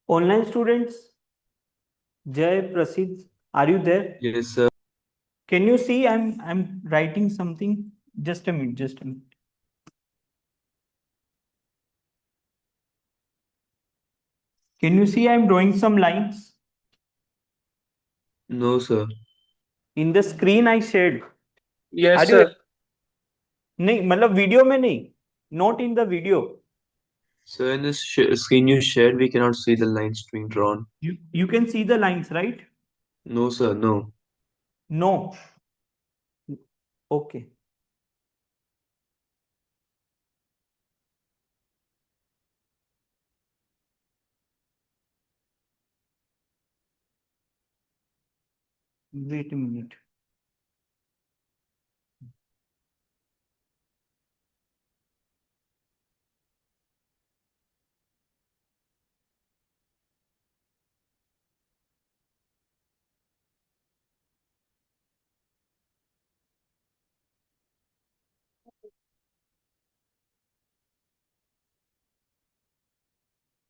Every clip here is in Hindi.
Online students, Jay, Prasid, are you there? Yes, sir. Can you see I'm writing something? Just a minute, just a minute. Can you see I'm drawing some lines? No, sir. In the screen I shared. Yes, Are you sir. नहीं मतलब वीडियो में नहीं, not in the video. Sir, in the screen you shared, we cannot see the lines being drawn. You can see the lines, right? No, sir, no. No. Okay. Wait a minute.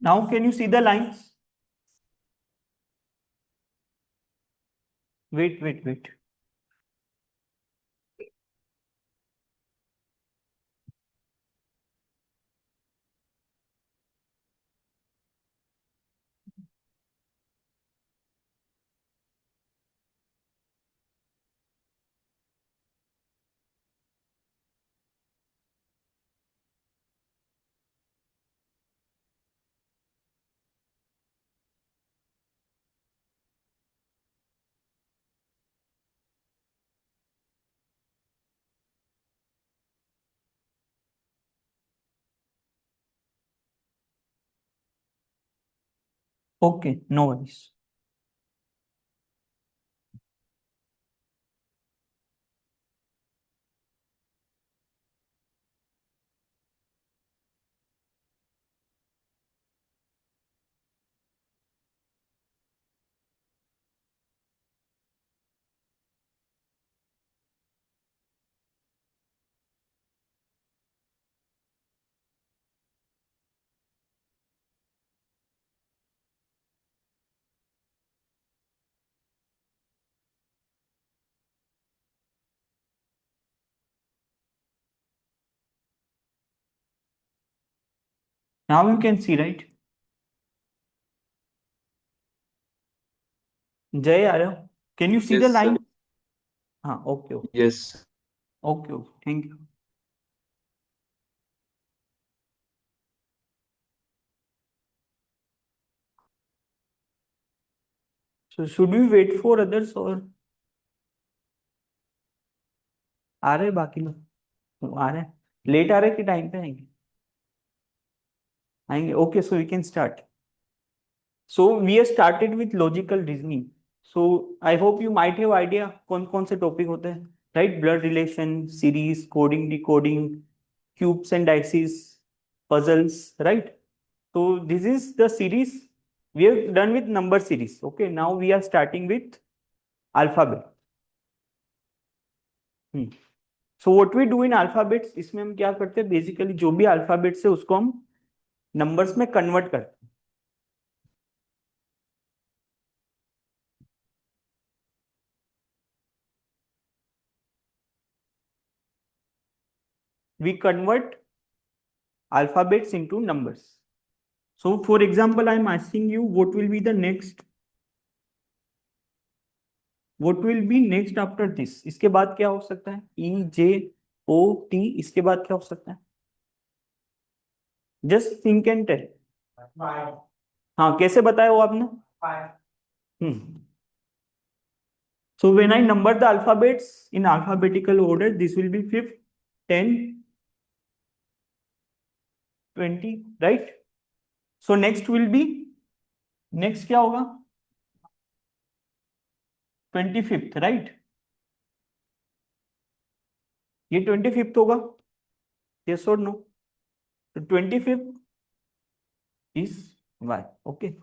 Now can you see the lines? Wait. Okay, no worries. Now you can see, right? Jay, Arya, can you see the Yes, sir. line? Okay. Yes. Okay. Thank you. So should we wait for others or आ रहे बाकी लोग आ रहे हैं? लेट आ रहे कि टाइम पे आएंगे? आएंगे. Okay, so we can start. So we have started with logical reasoning. So I hope you might have idea कौन कौन से टॉपिक होते हैं, right? Blood relation, series, coding, decoding, cubes and dices, puzzles, right? So this is the series. We have done with number series. Okay, now we are starting with alphabet. So what we do in alphabets, इसमें हम क्या करते हैं, बेसिकली जो भी अल्फाबेट्स है उसको हम नंबर्स में कन्वर्ट करते हैं. We convert alphabets into numbers. So for example, I am asking you what will be the next, what will be next after this. इसके बाद क्या हो सकता है? E J O T. इसके बाद क्या हो सकता है? Just think and tell. हाँ, कैसे बताया वो आपने? हम्म. So when I number the alphabets in alphabetical order, this will be 5, 10, 20, right? So next will be, next क्या होगा? 25th, right? ये 25th होगा. Yes or no? So 25th is Y. Okay.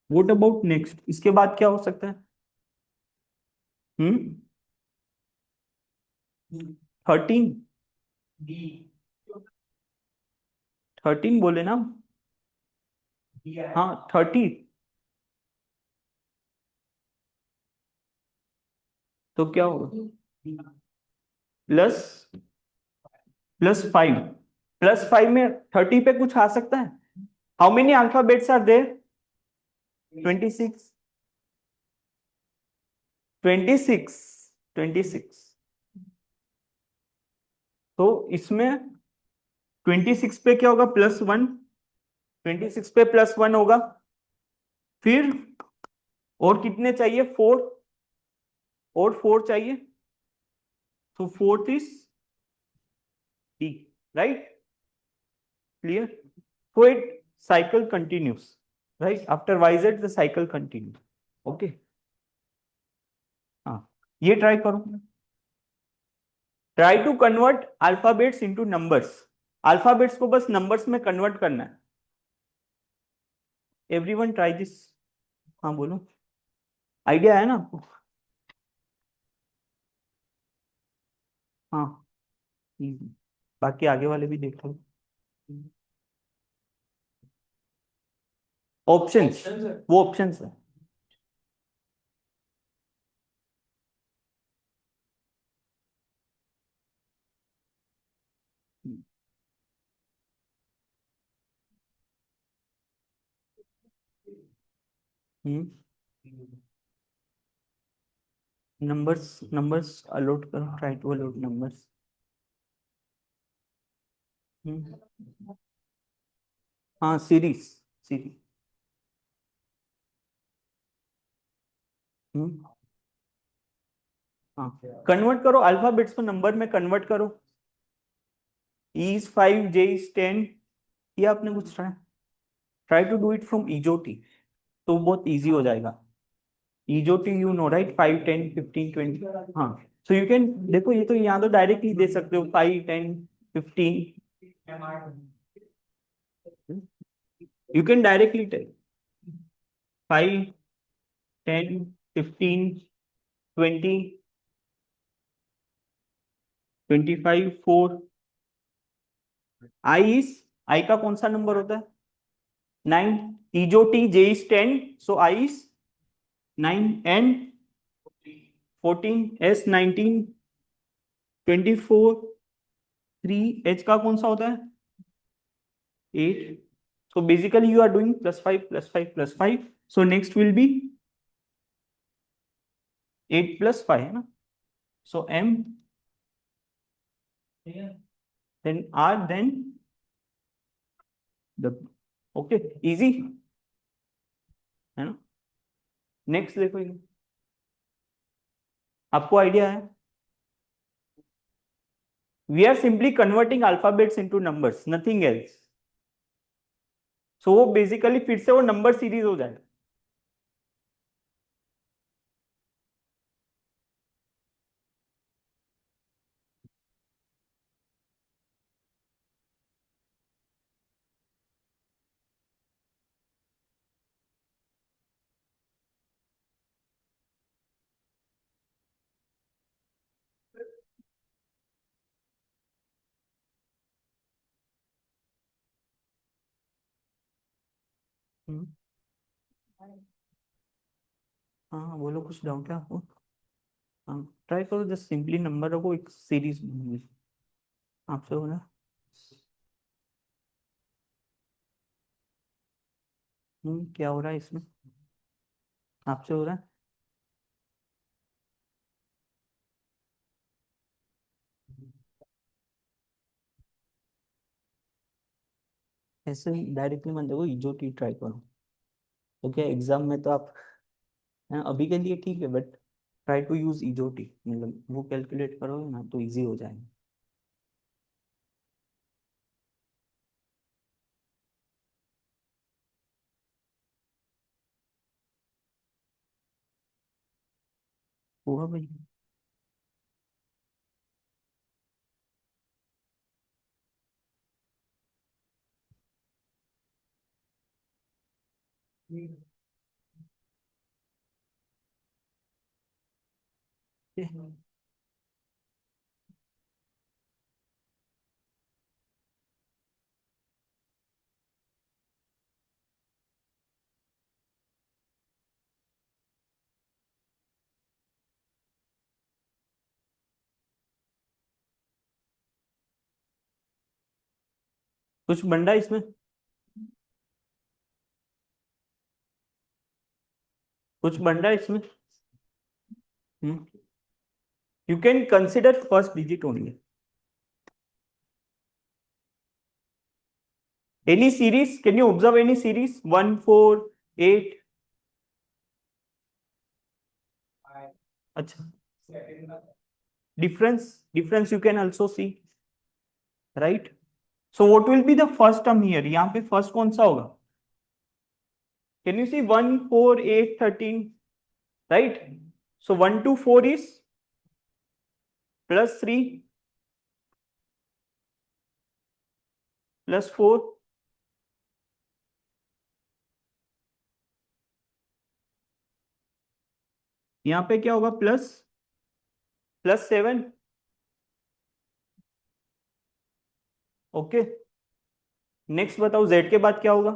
What about next? इसके बाद क्या हो सकता है? 13. 13 बोले ना. हाँ 30, तो क्या होगा? प्लस +5, +5 में 30 पे कुछ आ सकता है? How many alphabets are there? 26, 26, 26। तो इसमें 26 पे क्या होगा? +1, 26 पे +1 होगा, फिर और कितने चाहिए? 4, और 4 चाहिए, तो fourth is D, right? Clear? So it cycle continues, right? After yz the cycle continues. Okay, हाँ, ये ट्राई करो। Try to convert alphabets into numbers. Alphabets को बस नंबर्स में कन्वर्ट करना है। Everyone try this. हाँ बोलो, आइडिया है ना आपको? हाँ, बाकी आगे वाले भी देख लो। ऑप्शंस, वो ऑप्शंस है। हम्म, नंबर्स, नंबर्स अलोट करो, ट्राई टू अलोट नंबर्स। हाँ सीरीज, सीरीज। हाँ, कन्वर्ट करो अल्फाबेट्स को नंबर में कन्वर्ट करो। E is 5, J is 10, ये आपने कुछ try to do it from EJOTY, तो बहुत इजी हो जाएगा। EJOTY you know right, 5, 10, 15, 20। हाँ, सो यू कैन, देखो ये तो यहाँ तो डायरेक्टली दे सकते हो, 5, 10, 15। You can directly tell 5, 10, 15, 20, 25, 4। I का कौन सा नंबर होता है? 9। इजोटी J is 10, so I is 9, and 14, S 19, 24, 3, H का कौन सा होता है? 8। So basically you are doing +5, +5, +5, so next will be 8 + 5 है ना? So M, then R, then W। Okay, easy है ना? नेक्स्ट देखो, ये आपको आइडिया है? We are simply converting alphabets into numbers, nothing else. So वो बेसिकली फिर से वो नंबर सीरीज हो जाएगा। हम्म, हाँ हाँ, बोलो, कुछ डाउट है आपको? हाँ, ट्राई करो, जस्ट सिंपली नंबर को एक सीरीज आपसे हो रहा है। क्या हो रहा है इसमें? आपसे हो रहा है? ऐसे डायरेक्टली मत देखो, जो टी ट्राई करो। तो क्या एग्जाम में तो आप, हाँ, अभी के लिए ठीक है, but try to use EJOTY, मतलब वो कैलकुलेट करो ना तो इजी हो जाएगा। हुआ भाई? कुछ बन रहा है इसमें? कुछ बन रहा है इसमें? You can consider first digit only. Any series? Can you observe any series? 1, 4, 8. अच्छा. Difference you can also see, right? So what will be the first term here? यहाँ पे first कौन सा होगा? Can you see 1, 4, 8, 13, right? So 1 to 4 is plus 3 plus 4. यहाँ पे क्या होगा? plus 7. ओके. नेक्स्ट बताओ z के बाद क्या होगा?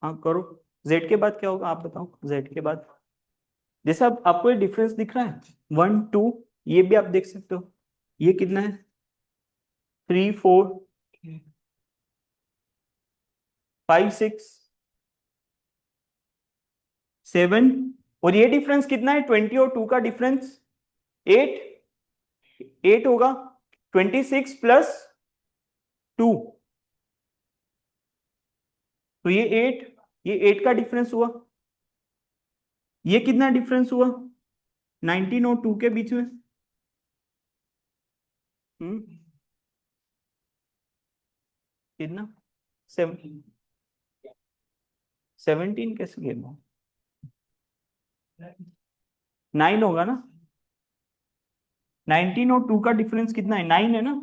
हाँ करो. z के बाद क्या होगा आप बताओ? z के बाद जैसे अब आपको ये डिफरेंस दिख रहा है 1 2, ये भी आप देख सकते हो. ये कितना है? 3 4 5 6 7. और ये डिफरेंस कितना है? 20 और 2 का डिफरेंस 8 होगा. 26 प्लस 2, तो ये 8 का डिफरेंस हुआ. ये कितना डिफरेंस हुआ? 19 और 2 के बीच में. हम्म. कितना? 17 कैसे गिरना? 9 होगा ना. 19 और 2 का डिफरेंस कितना है? 9 है ना.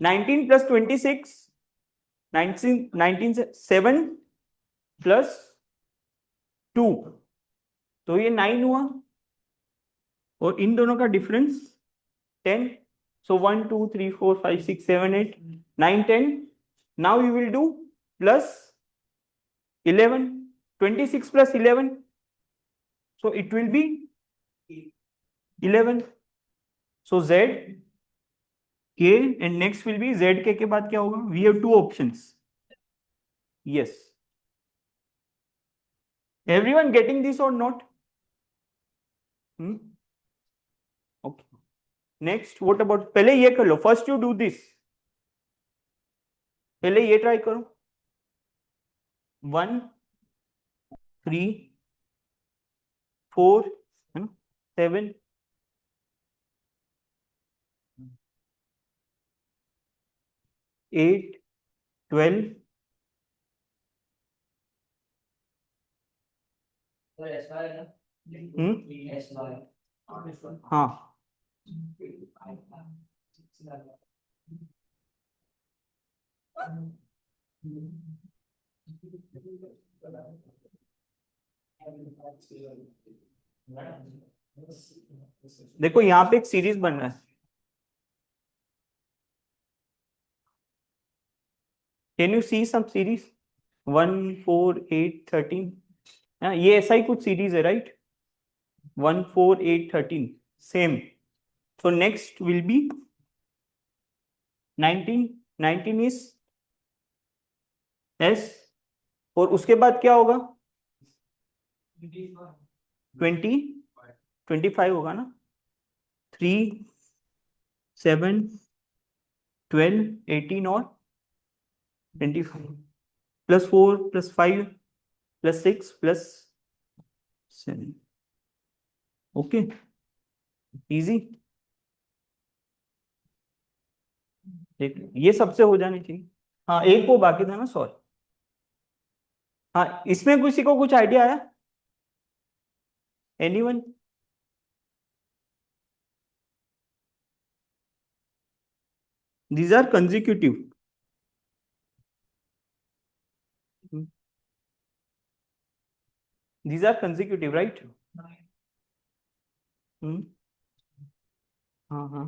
19 प्लस 26, 19 से 7 प्लस 2, तो ये 9 हुआ. और इन दोनों का difference 10. So 1 2 3 4 5 6 7 8 9 10. Now you will do plus 11. 26 plus 11, so it will be 11. So z k and next will be z k के बाद क्या होगा? We have two options. Yes. Everyone getting this or not? Okay. Next, what about? पहले ये कर लो. First you do this. पहले ये ट्राई करो. 1 3 4 है ना, 7 8 12. हाँ. देखो यहाँ पे एक सीरीज बन रहा है. Can you see some series? 1 4 8 13. ये ऐसा ही कुछ सीरीज है, right? 1 4 8 13 same. So next will be 19. 19 is S. और उसके बाद क्या होगा? 20 25 होगा ना. 3 7 12 18 और 25 plus 4 plus 5 plus 6 plus 7. Okay. Easy. ये सबसे हो जानी चाहिए. हाँ एक वो बाकी था ना, सॉरी. हाँ इसमें किसी को कुछ आइडिया आया? Anyone? These are consecutive. These are consecutive, right? Hmm. हाँ हाँ.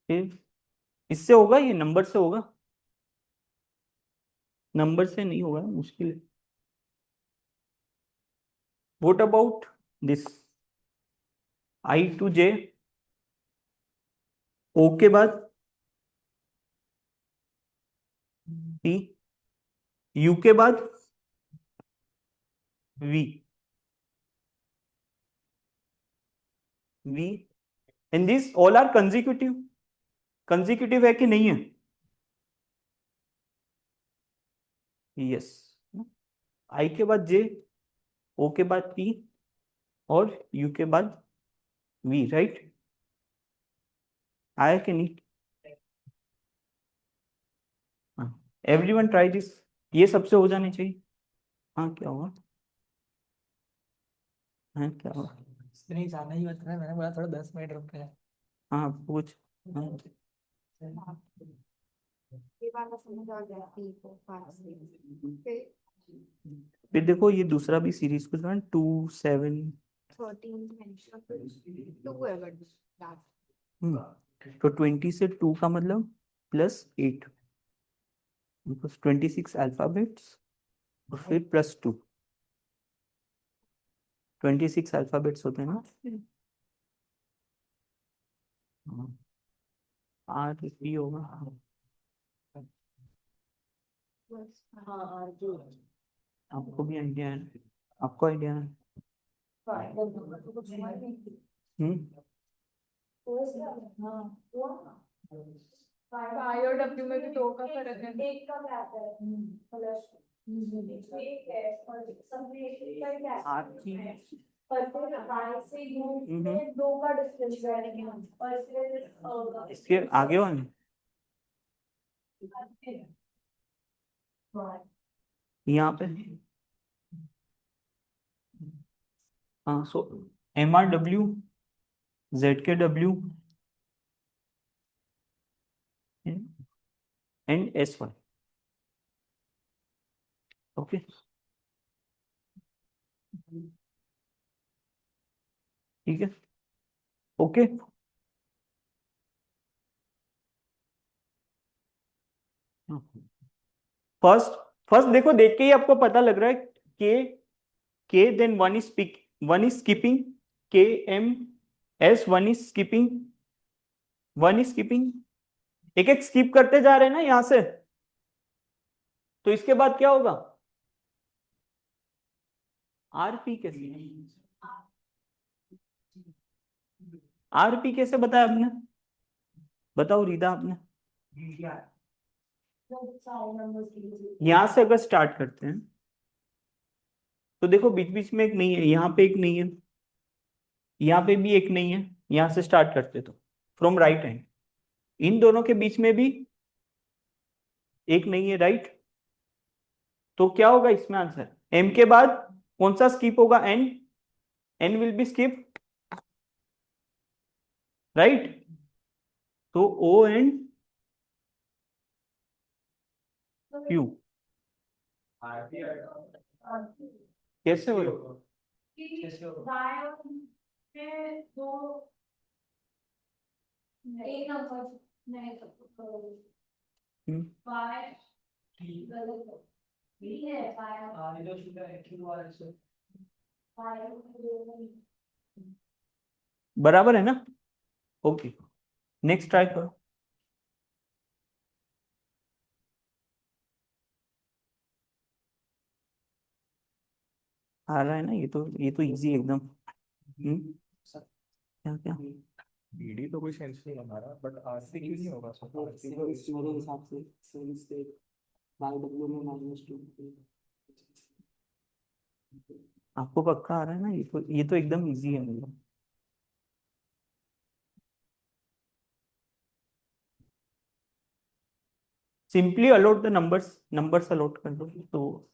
फिर इससे होगा, ये नंबर से होगा, नंबर से नहीं होगा, मुश्किल है। What about this, I to J, O के बाद पी, यू के बाद V, V, and this all are consecutive, consecutive है कि नहीं है? यस, आई के बाद जे, ओ के बाद पी, और यू के बाद वी, राइट? आया कि नहीं? हाँ, एवरीवन ट्राई दिस, ये सबसे हो जाने चाहिए। हाँ, क्या हुआ? हाँ, क्या हुआ? नहीं जाना ही बता, मैंने बोला थोड़ा 10 मिनट रुक गया। हाँ, पूछ। हाँ, ये वाला समझ आ गया, 3 4 5 6 फिर देखो ये दूसरा भी सीरीज कुछ 2 7। 13 2 है बट लास्ट तो 20 से 2 का मतलब +8, 26 अल्फाबेट्स, और फिर +2, 26 अल्फाबेट्स होते हैं ना। आर पी होगा। हाँ आरजू आपको भी आइडिया है? आपको आइडिया है? हम्म। आई और डब्ल्यू में भी 2 का फर्क है, एक का क्या आता है प्लस एक है और सब में एक का क्या आर की। पर फिर आई से यू में 2 का डिफरेंस है और फिर इसके आगे वाले यहाँ पे, हाँ, सो MRW, ZKW and SY, okay. ठीक है, ओके। फर्स्ट, फर्स्ट देखो, देख के ही आपको पता लग रहा है, K then one is skipping, KMS, one is skipping, एक एक स्किप करते जा रहे हैं ना यहां से, तो इसके बाद क्या होगा? RP कैसे, RP कैसे बताया आपने? बताओ रीदा आपने। यहां से अगर स्टार्ट करते हैं तो देखो बीच बीच में एक नहीं है, यहाँ पे एक नहीं है, यहाँ पे भी एक नहीं है, यहां से स्टार्ट करते तो फ्रॉम राइट हैंड, इन दोनों के बीच में भी एक नहीं है, राइट? तो क्या होगा इसमें आंसर? M के बाद कौन सा स्किप होगा? N will be skip, right? तो O एंड Q कैसे होगा? एक नंबर नहीं हम्म, बराबर है ना? ओके, नेक्स्ट ट्राई करो। आ रहा है ना? ये तो इजी एकदम। क्या क्या? बीडी तो कोई सेंस नहीं हमारा, बट आरसी क्यों नहीं होगा? मेरे हिसाब से सेवन स्टेट YW में -2। आपको पक्का आ रहा है ना? ये तो एकदम इजी है मतलब। Simply allot the numbers allot कर दो तो।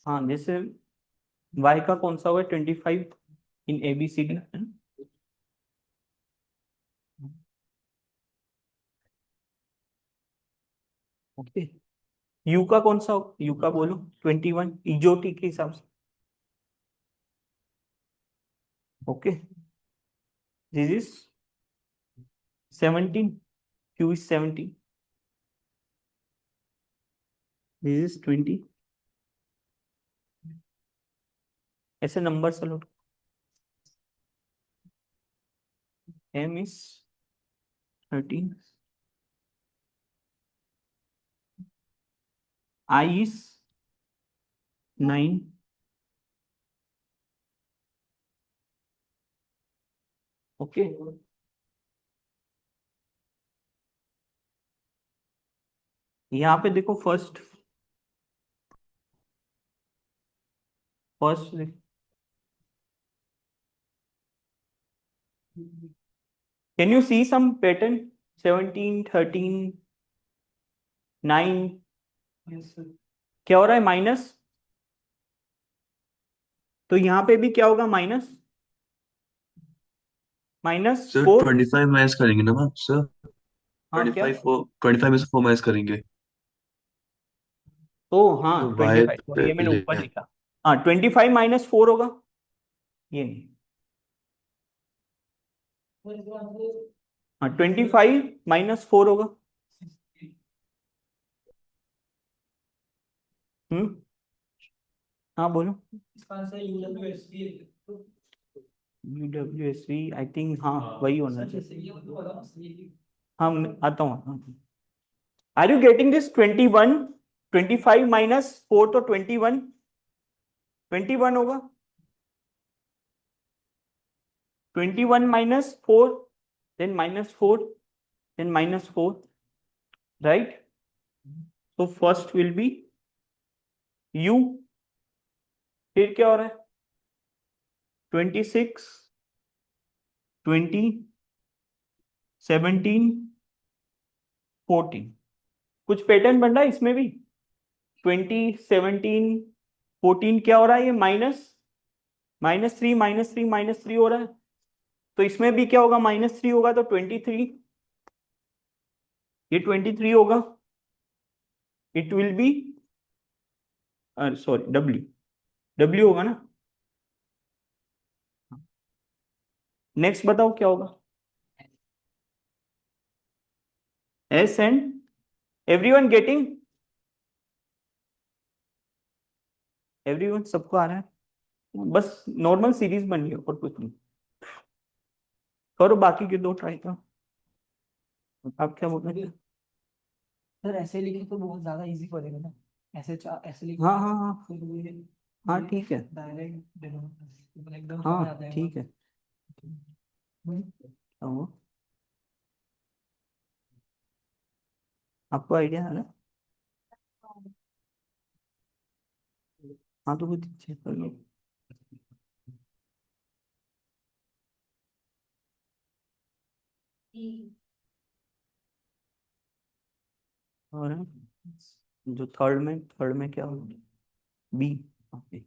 हाँ, जैसे Y का कौन सा होगा? 25 इन ABCD, ओके। U का कौन सा? U का बोलो 21 इजोटी के हिसाब से, okay. This is 17, q is 17, this is 20, ऐसे नंबर चलो, m is 13, I is 9, okay. यहाँ पे देखो first first can you see some pattern? 17, 13, 9, क्या हो रहा है? माइनस, तो यहाँ पे भी क्या होगा? Minus minus sir 4। 25 माइनस करेंगे ना मैम सर? हाँ क्या? 25 में से 4 माइनस करेंगे ओ हाँ तो y 25, पे ये मैंने ऊपर ले। लिखा। हाँ 25 माइनस 4 होगा, ये नहीं। हाँ 25 माइनस 4 होगा। हाँ बोलो। UWSV आई थिंक, हाँ वही होना चाहिए। हाँ मैं आता हूँ। Are you getting this? 21, 25 minus 4 तो 21, 21 होगा। 21 minus 4, then minus 4, then minus 4, right? So first will be u, फिर क्या हो रहा है? 26, 20, 17, 14, कुछ पैटर्न बन रहा है इसमें भी। 20, 17, 14 क्या हो रहा है? ये -3 -3 -3 हो रहा है, तो इसमें भी क्या होगा? -3 होगा, तो 23, ये 23 होगा। It will be, sorry w होगा ना। नेक्स्ट बताओ क्या होगा? s and everyone getting? Everyone, सबको आ रहा है? बस नॉर्मल सीरीज बन रही है और कुछ नहीं। करो बाकी के दो ट्राई करो। आप क्या बोल रहे हैं? सर ऐसे लिखे तो बहुत ज्यादा इजी पड़ेगा ना, ऐसे लिखे हाँ हाँ हाँ फिर ये हाँ ठीक है। डायरेक्ट एकदम समझ हाँ आ जाएगा। ठीक है। तो आपको आइडिया है ना? हाँ तो कुछ चेक कर लो। और जो थर्ड में क्या होगा? B, okay.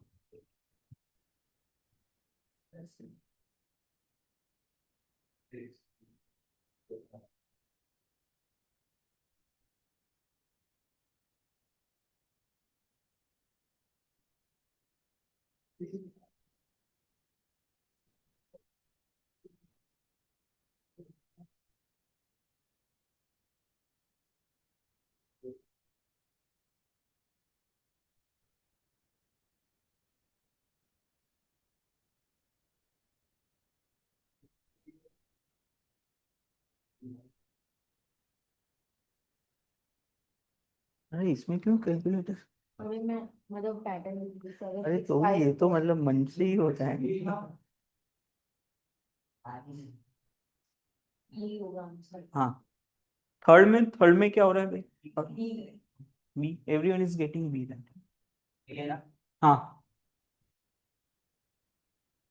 अरे इसमें क्यों कैलकुलेटर? अभी मैं मतलब पैटर्न अरे तो ये तो मतलब मन से ही होता है। यही होगा आंसर। हाँ थर्ड में क्या हो रहा है भाई? B, everyone is getting B that. हाँ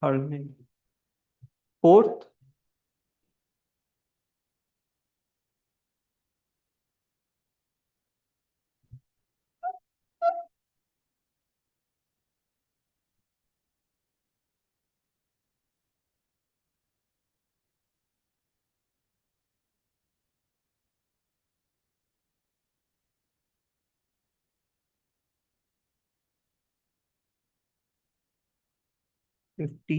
थर्ड में। फोर्थ, फिफ्टी,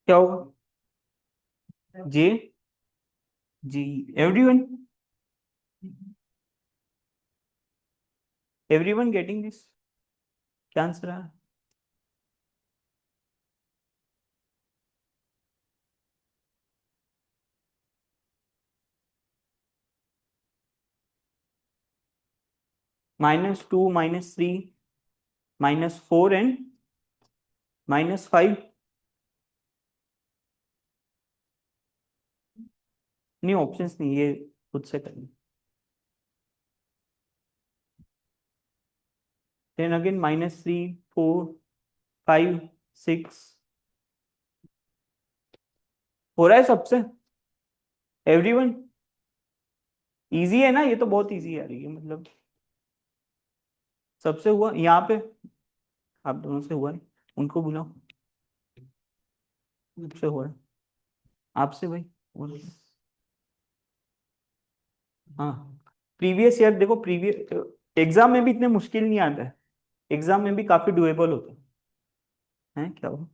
क्या होगा J G everyone everyone getting this क्या आंसर है -2 -3 -4 एंड -5 नहीं ऑप्शंस नहीं ये खुद से करना then again -3 4 5 6 हो रहा है सबसे एवरीवन इजी है ना ये तो बहुत इजी है ये मतलब सबसे हुआ यहाँ पे आप दोनों से हुआ है उनको बुलाओ सबसे हुआ है आपसे भाई और हाँ प्रीवियस ईयर देखो प्रीवियस एग्जाम में भी इतने मुश्किल नहीं आता है एग्जाम में भी काफी डुएबल होते हैं क्या हो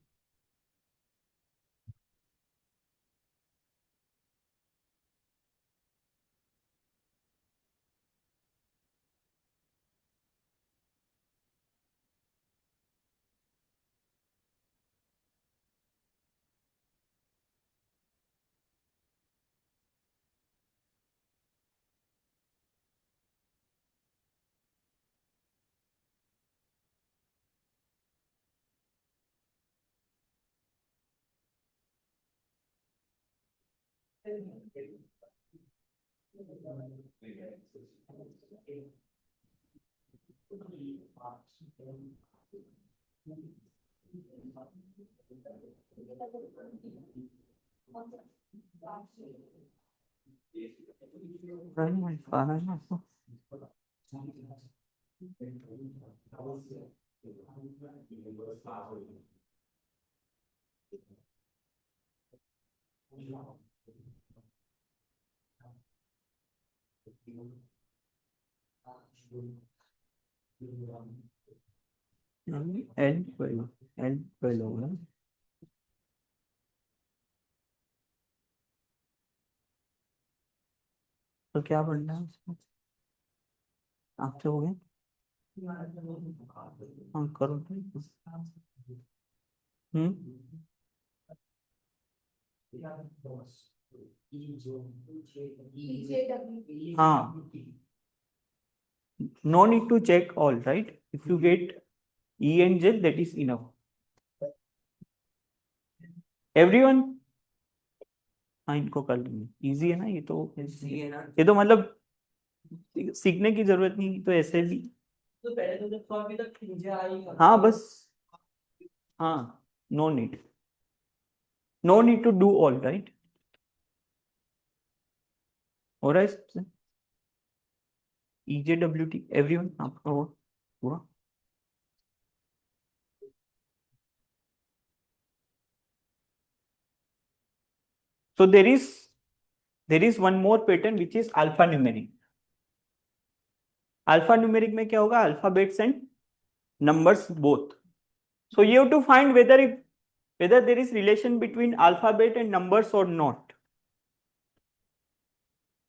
रन माय फादर L12 होगा तो क्या पढ़ना है उसमें आपसे हो गए हाँ करो हम्म EJW हाँ no need to check all right if you get E and J that is enough everyone हाँ इनको कर लेंगे इजी है ना ये तो ये तो मतलब सीखने की जरूरत नहीं तो ऐसे भी तो पहले तो जब अभी तक मुझे आई हाँ बस हाँ no need no need to do all right हो रहा है सबसे EJWT एवरीवन आपका हो पूरा so there is one more pattern which is alphanumeric alphanumeric में क्या होगा alphabets and numbers both so you have to find whether there is relation between alphabet and numbers or not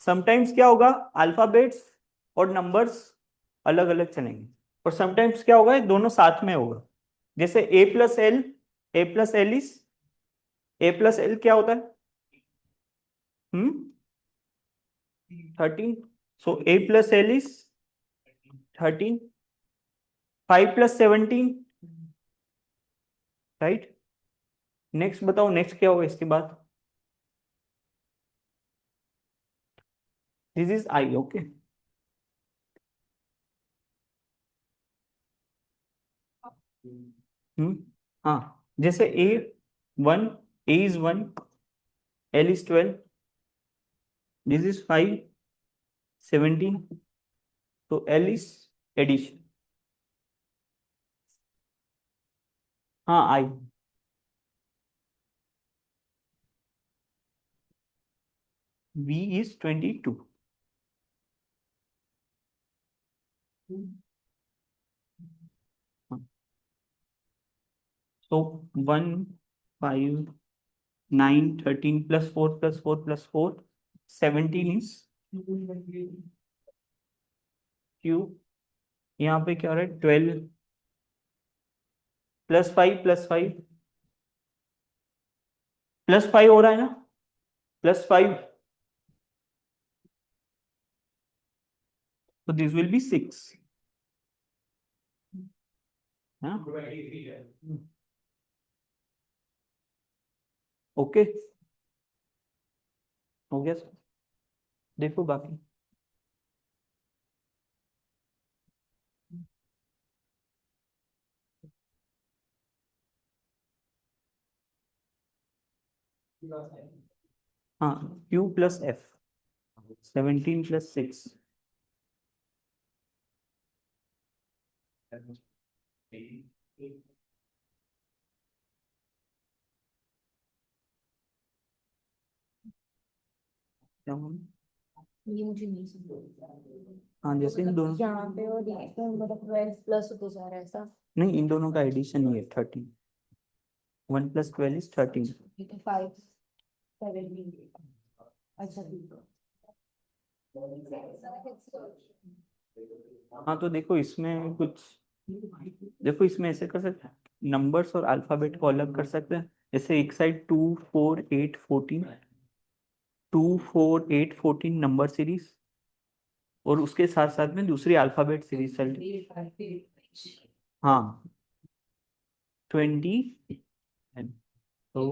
sometimes क्या होगा अल्फाबेट्स और नंबर्स अलग अलग चलेंगे और समटाइम्स क्या होगा दोनों साथ में होगा जैसे A+L क्या होता है 13 so A+L is 13 5+17 right next बताओ नेक्स्ट क्या होगा इसके बाद दिस इज आई ओके हाँ जैसे A is 1 L is 12 this is 5 17 तो L is एडिशन हाँ आई V is 22 so 1 5 9 13 plus 4 plus 4 plus 4 17 is q. यहाँ पे क्या हो रहा है 12 प्लस 5 प्लस 5 प्लस 5 हो रहा है ना plus 5 so this will be 6 हाँ ओके हो गया सर देखो बाकी हाँ q प्लस f 17 प्लस 6 क्या हुआ? ये मुझे नहीं समझ हाँ जैसे इन दोनों यहाँ पे और इसमें मतलब 12 प्लस होते जा रहा है ऐसा नहीं इन दोनों का एडिशन ही है 13 1 plus 12 is 13 ये तो 5 17 अच्छा ठीक है हाँ तो देखो इसमें कुछ देखो इसमें ऐसे कर सकते हैं नंबर्स और अल्फाबेट को अलग कर सकते हैं जैसे एक साइड 2 4 8 14 2 4 8 14 नंबर सीरीज और उसके साथ साथ में दूसरी अल्फाबेट सीरीज चल हाँ 20 तो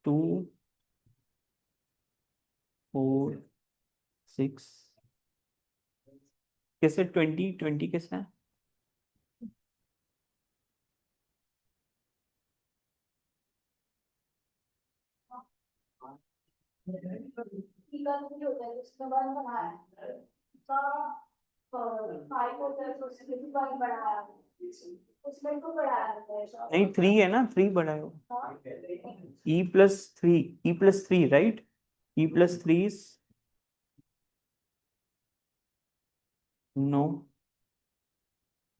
2 4 6 कैसे 20 कैसे है ठीक है तो ये होता है उसके बाद बनाया का 5 होता है तो उसके बाद बढ़ाया उसमें को बढ़ाया होता है नहीं 3 है ना 3 बड़ा है e plus 3 right e plus 3 is no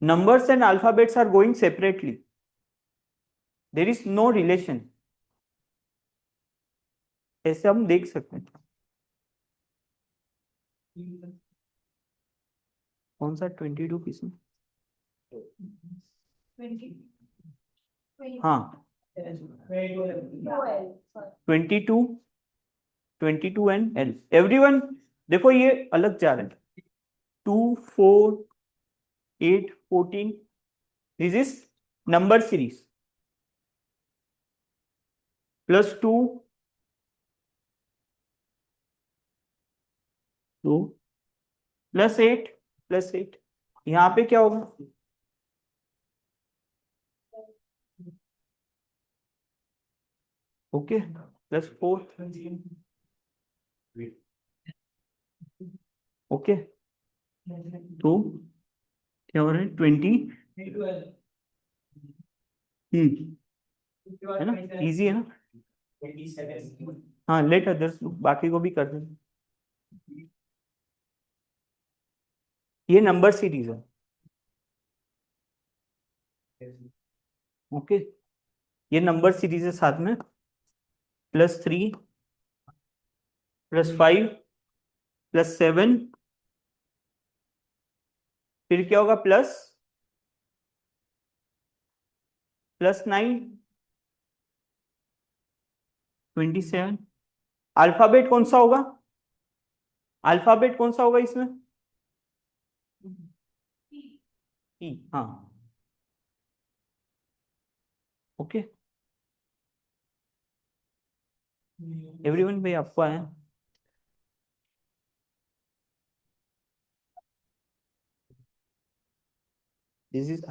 numbers and alphabets are going separately there is no relation ऐसे हम देख सकते हैं कौन सा 22 किसमें हाँ 22 22 एंड एल एवरीवन देखो ये अलग जा रहे हैं 2 4 8 14 this is number series plus 2 2 plus 8 यहाँ पे क्या होगा ओके प्लस 4 ओके तो क्या हो रहा है 20 है ना इजी है ना हाँ लेट अदर्स बाकी को भी कर दें ये नंबर सीरीज है ओके ये नंबर सीरीज है साथ में +3 +5 +7 फिर क्या होगा +9 27 अल्फाबेट कौन सा होगा अल्फाबेट कौन सा होगा इसमें हाँ ओके एवरीवन भाई आपको आया दिस इज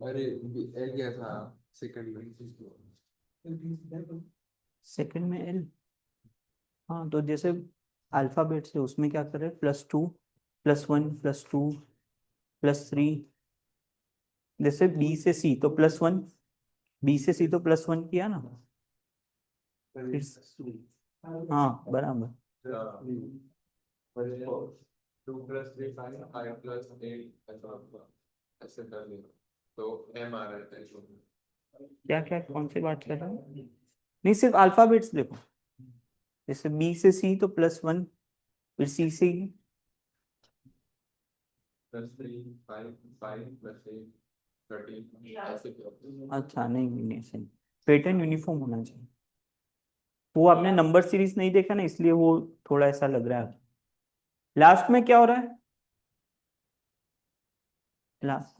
अरे एल क्या था सेकंड में सेकंड में एल हाँ तो जैसे अल्फाबेट से उसमें क्या करें +2 +1 +2 +3, जैसे B से C तो +1, B से C तो +1 किया ना, हाँ बराबर। 2 plus 3 5 5 plus 8 ऐसे कर लिया तो m आ रहा है टेंशन क्या क्या कौन सी बात कर रहे हो? नहीं सिर्फ अल्फाबेट्स देखो, जैसे B से C तो +1, फिर C से plus 3 5 5 plus 8 13 ऐसे कर अच्छा नहीं ऐसे पैटर्न यूनिफॉर्म होना चाहिए। वो आपने नंबर सीरीज नहीं देखा ना, इसलिए वो थोड़ा ऐसा लग रहा है। लास्ट में क्या हो रहा है? लास्ट,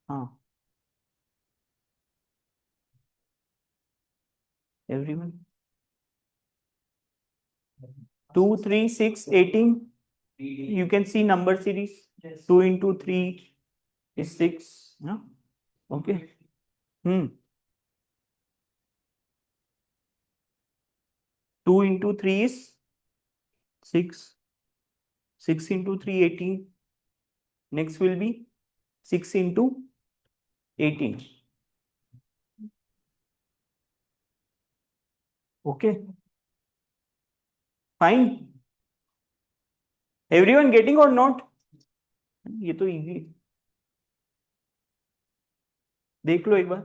हाँ everyone 2 3 6 18, you can see number series 2 into 3 is 6, yeah? Okay. 2 into 3 is 6, 6 into 3 18, next will be 6 into 18. Okay, fine, everyone getting or not? ये तो इजी, देख लो एक बार।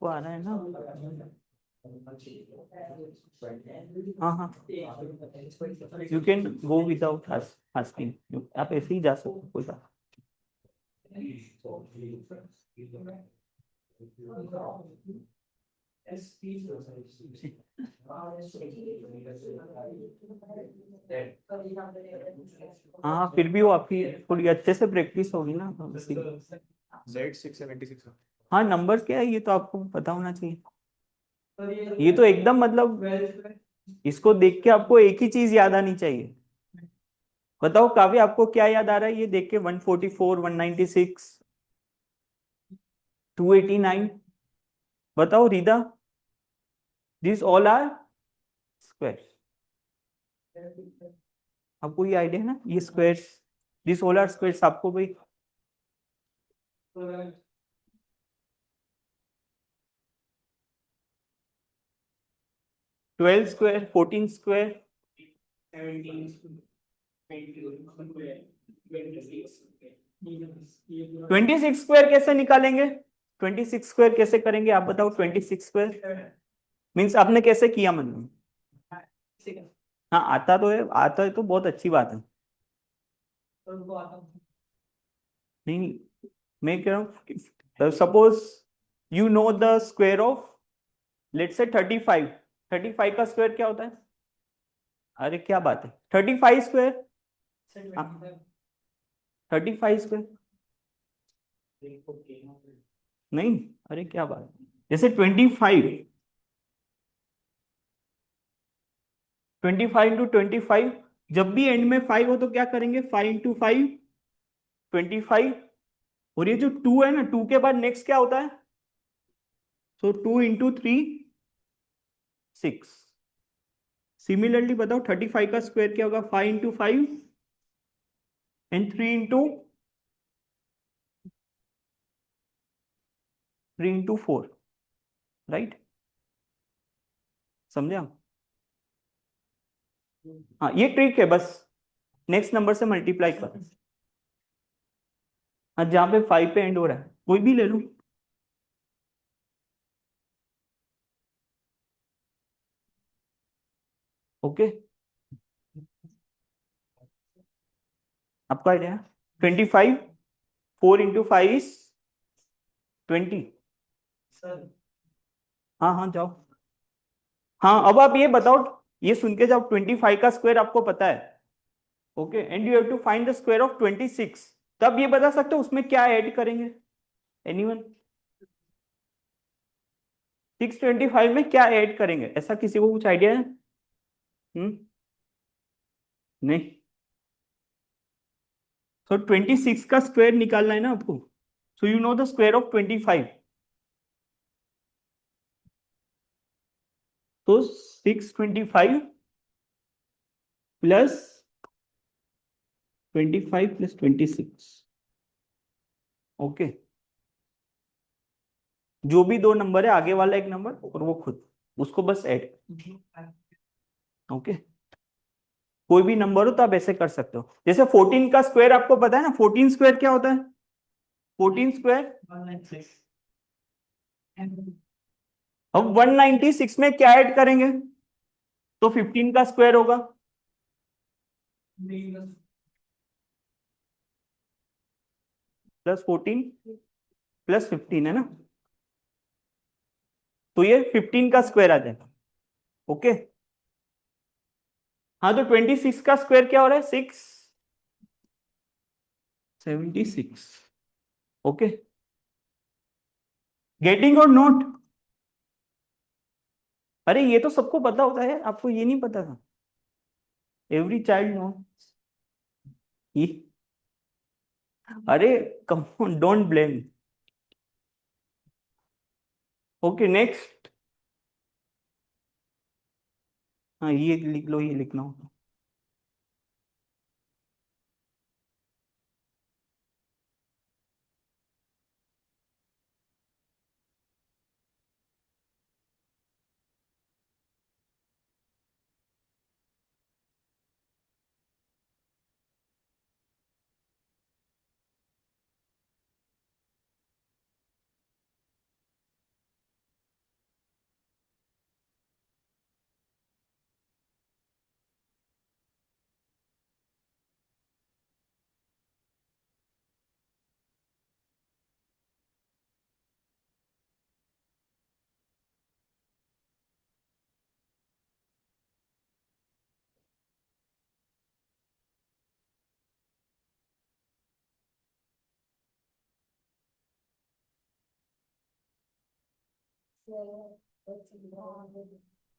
वो आ रहा है ना, हाँ हाँ, you can go without asking, आप ऐसे ही जा सकते हो, कोई बात। हाँ फिर भी वो आपकी थोड़ी अच्छे से प्रैक्टिस होगी ना, तो इसीलिए। Z676 हाँ नंबर क्या है ये तो आपको पता होना चाहिए, ये तो एकदम मतलब इसको देख के आपको एक ही चीज याद आनी चाहिए। बताओ काव्य आपको क्या याद आ रहा है ये देख के? 144, 196, 289, बताओ Rida, this all are square, आपको ये आइडिया है ना, ये squares, this all are squares, आपको भाई 12 स्क्वायर, 14 स्क्वायर, 26 स्क्वायर कैसे निकालेंगे? 26 स्क्वायर कैसे करेंगे आप बताओ? 26 स्क्वायर मीन्स आपने कैसे किया मन में? हाँ आता तो है, आता है तो बहुत अच्छी बात है। नहीं मैं कह रहा हूँ suppose you know the square of let's say 35, 35 का स्क्वायर क्या होता है? अरे क्या बात है, 35 स्क्वायर, 35 स्क्वायर नहीं, अरे क्या बात है, जैसे 25 इंटू 25, जब भी एंड में 5 हो तो क्या करेंगे? 5 इंटू 5 25, और ये जो 2 है ना, 2 के बाद नेक्स्ट क्या होता है? सो 2 इंटू 3 6। सिमिलरली बताओ 35 का स्क्वायर क्या होगा? 5 इंटू 5 एंड 3 इंटू 4, राइट? समझे आप? हाँ ये ट्रिक है, बस नेक्स्ट नंबर से मल्टीप्लाई कर, हाँ जहां पे 5 पे एंड हो रहा है कोई भी ले लो। ओके आपका आइडिया? 25, 4 into 5 is 20। सर हाँ हाँ जाओ। हाँ अब आप ये बताओ, ये सुन के जाओ, 25 का स्क्वायर आपको पता है, okay, and you have to find the square of 26। तब ये बता सकते हो उसमें क्या ऐड करेंगे? एनीवन? 625 में क्या ऐड करेंगे, ऐसा किसी को कुछ आइडिया है? नहीं। सो 26 का स्क्वायर निकालना है ना आपको, so you know the square of 25। तो 625 प्लस 25 प्लस 26, ओके। जो भी दो नंबर है, आगे वाला एक नंबर और वो खुद, उसको बस ऐड, ओके। कोई भी नंबर हो तो आप ऐसे कर सकते हो। जैसे 14 का स्क्वायर आपको पता है ना, 14 स्क्वायर क्या होता है? 14 स्क्वायर, 196। अब 196 में क्या ऐड करेंगे? तो 15 का स्क्वायर होगा, प्लस 14 प्लस 15 है ना, तो ये 15 का स्क्वायर आ जाएगा, ओके। हाँ तो 26 का स्क्वायर क्या हो रहा है? 676, ओके। गेटिंग और नोट? अरे ये तो सबको पता होता है, आपको ये नहीं पता था? एवरी चाइल्ड नो ये। अरे come on, don't blame. Okay next. हाँ ये लिख लो, ये लिखना होगा।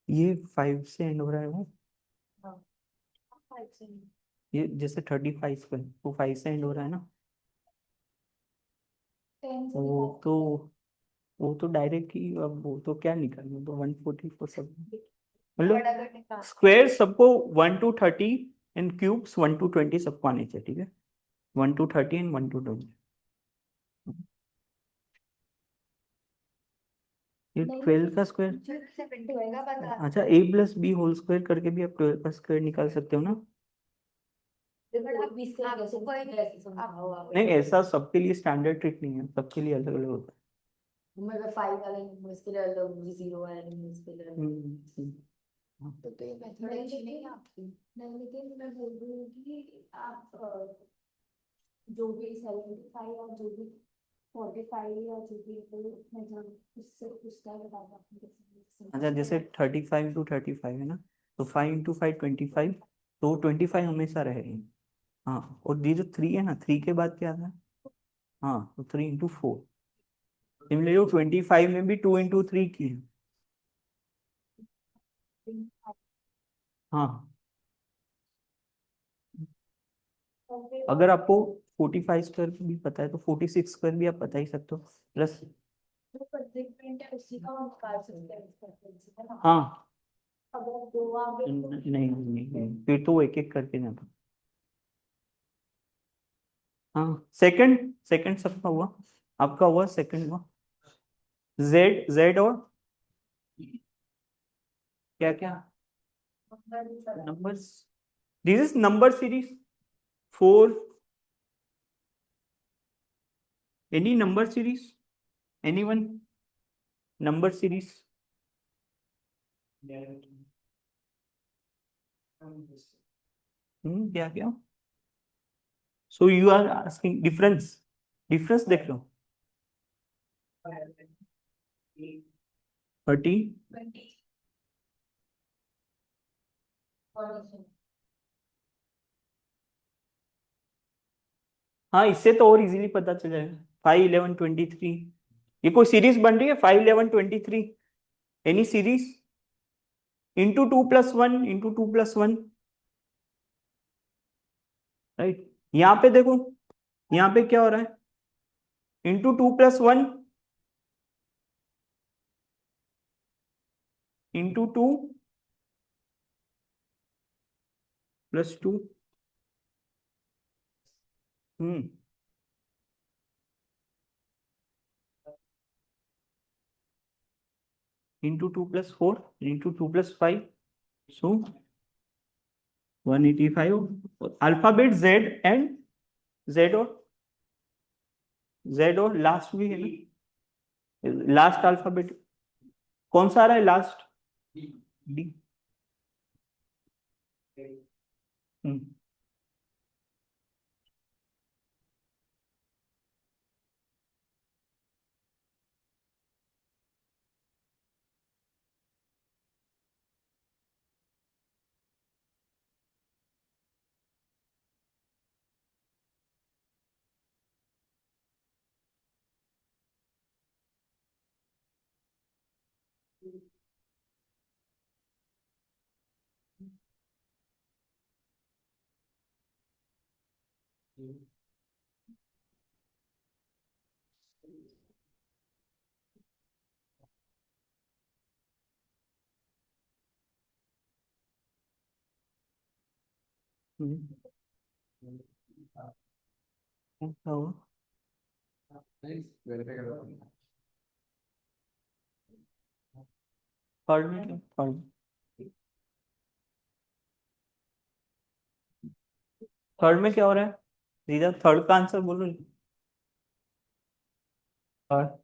ये 5 से एंड हो रहा है वो, ये जैसे 35 पे वो 5 से एंड हो रहा है ना, वो तो वो तो डायरेक्ट ही, अब वो तो क्या निकालना, तो 144 सब, मतलब स्क्वायर सबको 1 to 30 एंड क्यूब्स 1 to 20 सबको आने चाहिए, ठीक है? 1 to 30 एंड 1 to 20। ये 12 का स्क्वायर, अच्छा a plus B whole square करके भी आप 12 का स्क्वायर निकाल सकते हो ना? नहीं ऐसा सबके लिए स्टैंडर्ड ट्रिक नहीं है, सबके लिए अलग अलग होता मतलब 5 वाले नंबर्स के लिए अलग, 0 वाले नंबर्स के लिए है। अलग। हाँ। तो ये मेथोडोलॉजी नहीं है आपकी। नहीं लेकिन मैं बोल रही हूँ कि आप जो भी 75 और जो भी 45 या जो भी मतलब उससे उसका बताना आपने कैसे अच्छा जैसे 35 to 35 है ना, तो 5 into 5 25, तो 25 हमेशा रहेगी। हाँ और ये जो 3 है ना, 3 के बाद क्या आता है? हाँ तो 3 into 4। सिमिलरली 25 में भी 2 into 3 की है। हाँ अगर आपको 45 स्क्वायर भी पता है तो 46 स्क्वायर भी आप बता ही सकते हो, प्लस। जो प्रत्येक प्रिंट है उसी का हम निकाल सकते हैं इसका प्रिंट है ना। हाँ अगर दो आगे नहीं, फिर तो एक एक करके जाता। हाँ सेकंड, सेकंड सबका हुआ, आपका हुआ सेकंड हुआ। जेड, जेड और क्या क्या numbers, this is number series 4, any number series, anyone number series? क्या क्या? So you are asking difference देख लो 30 हाँ इससे तो और इजीली पता चल जाएगा 5 11 23 ये कोई सीरीज बन रही है 5 11 23 any series into 2+1 into 2+1 right यहाँ पे देखो यहाँ पे क्या हो रहा है into 2+1 into 2+2 into 2+4 into 2+5 so 185 alphabet Z and Z और लास्ट भी है ना लास्ट अल्फाबेट कौन सा आ रहा है लास्ट D हम्म क्या हुआ वेरीफाई करो थर्ड में क्या थर्ड में क्या हो रहा है सीधा थर्ड का आंसर बोलो थर्ड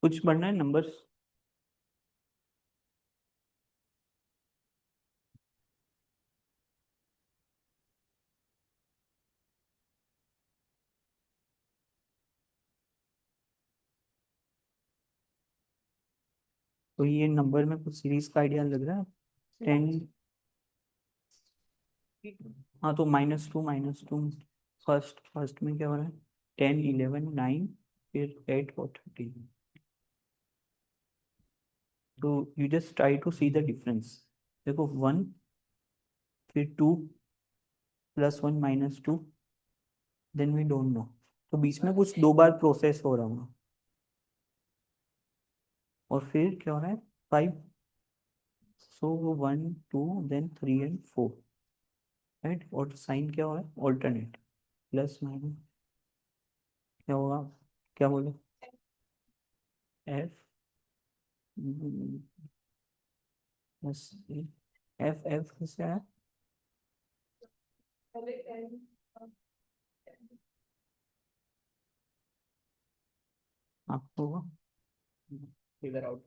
कुछ बढ़ना है नंबर्स तो ये नंबर में कुछ सीरीज का आइडिया लग रहा है 10 हाँ तो -2 फर्स्ट में क्या हो रहा है 10 11 9 फिर 8 और 13 तो you just try to see the difference देखो 1 फिर 2 +1 -2 देन वी डोंट नो तो बीच में कुछ दो बार प्रोसेस हो रहा होगा और फिर क्या हो रहा है 5 सो 1 2 देन 3 एंड 4 राइट और साइन क्या हो रहा है ऑल्टरनेट प्लस माइनस क्या होगा क्या बोले एफ बस एफ एफ कैसे आया आपको फिगर आउट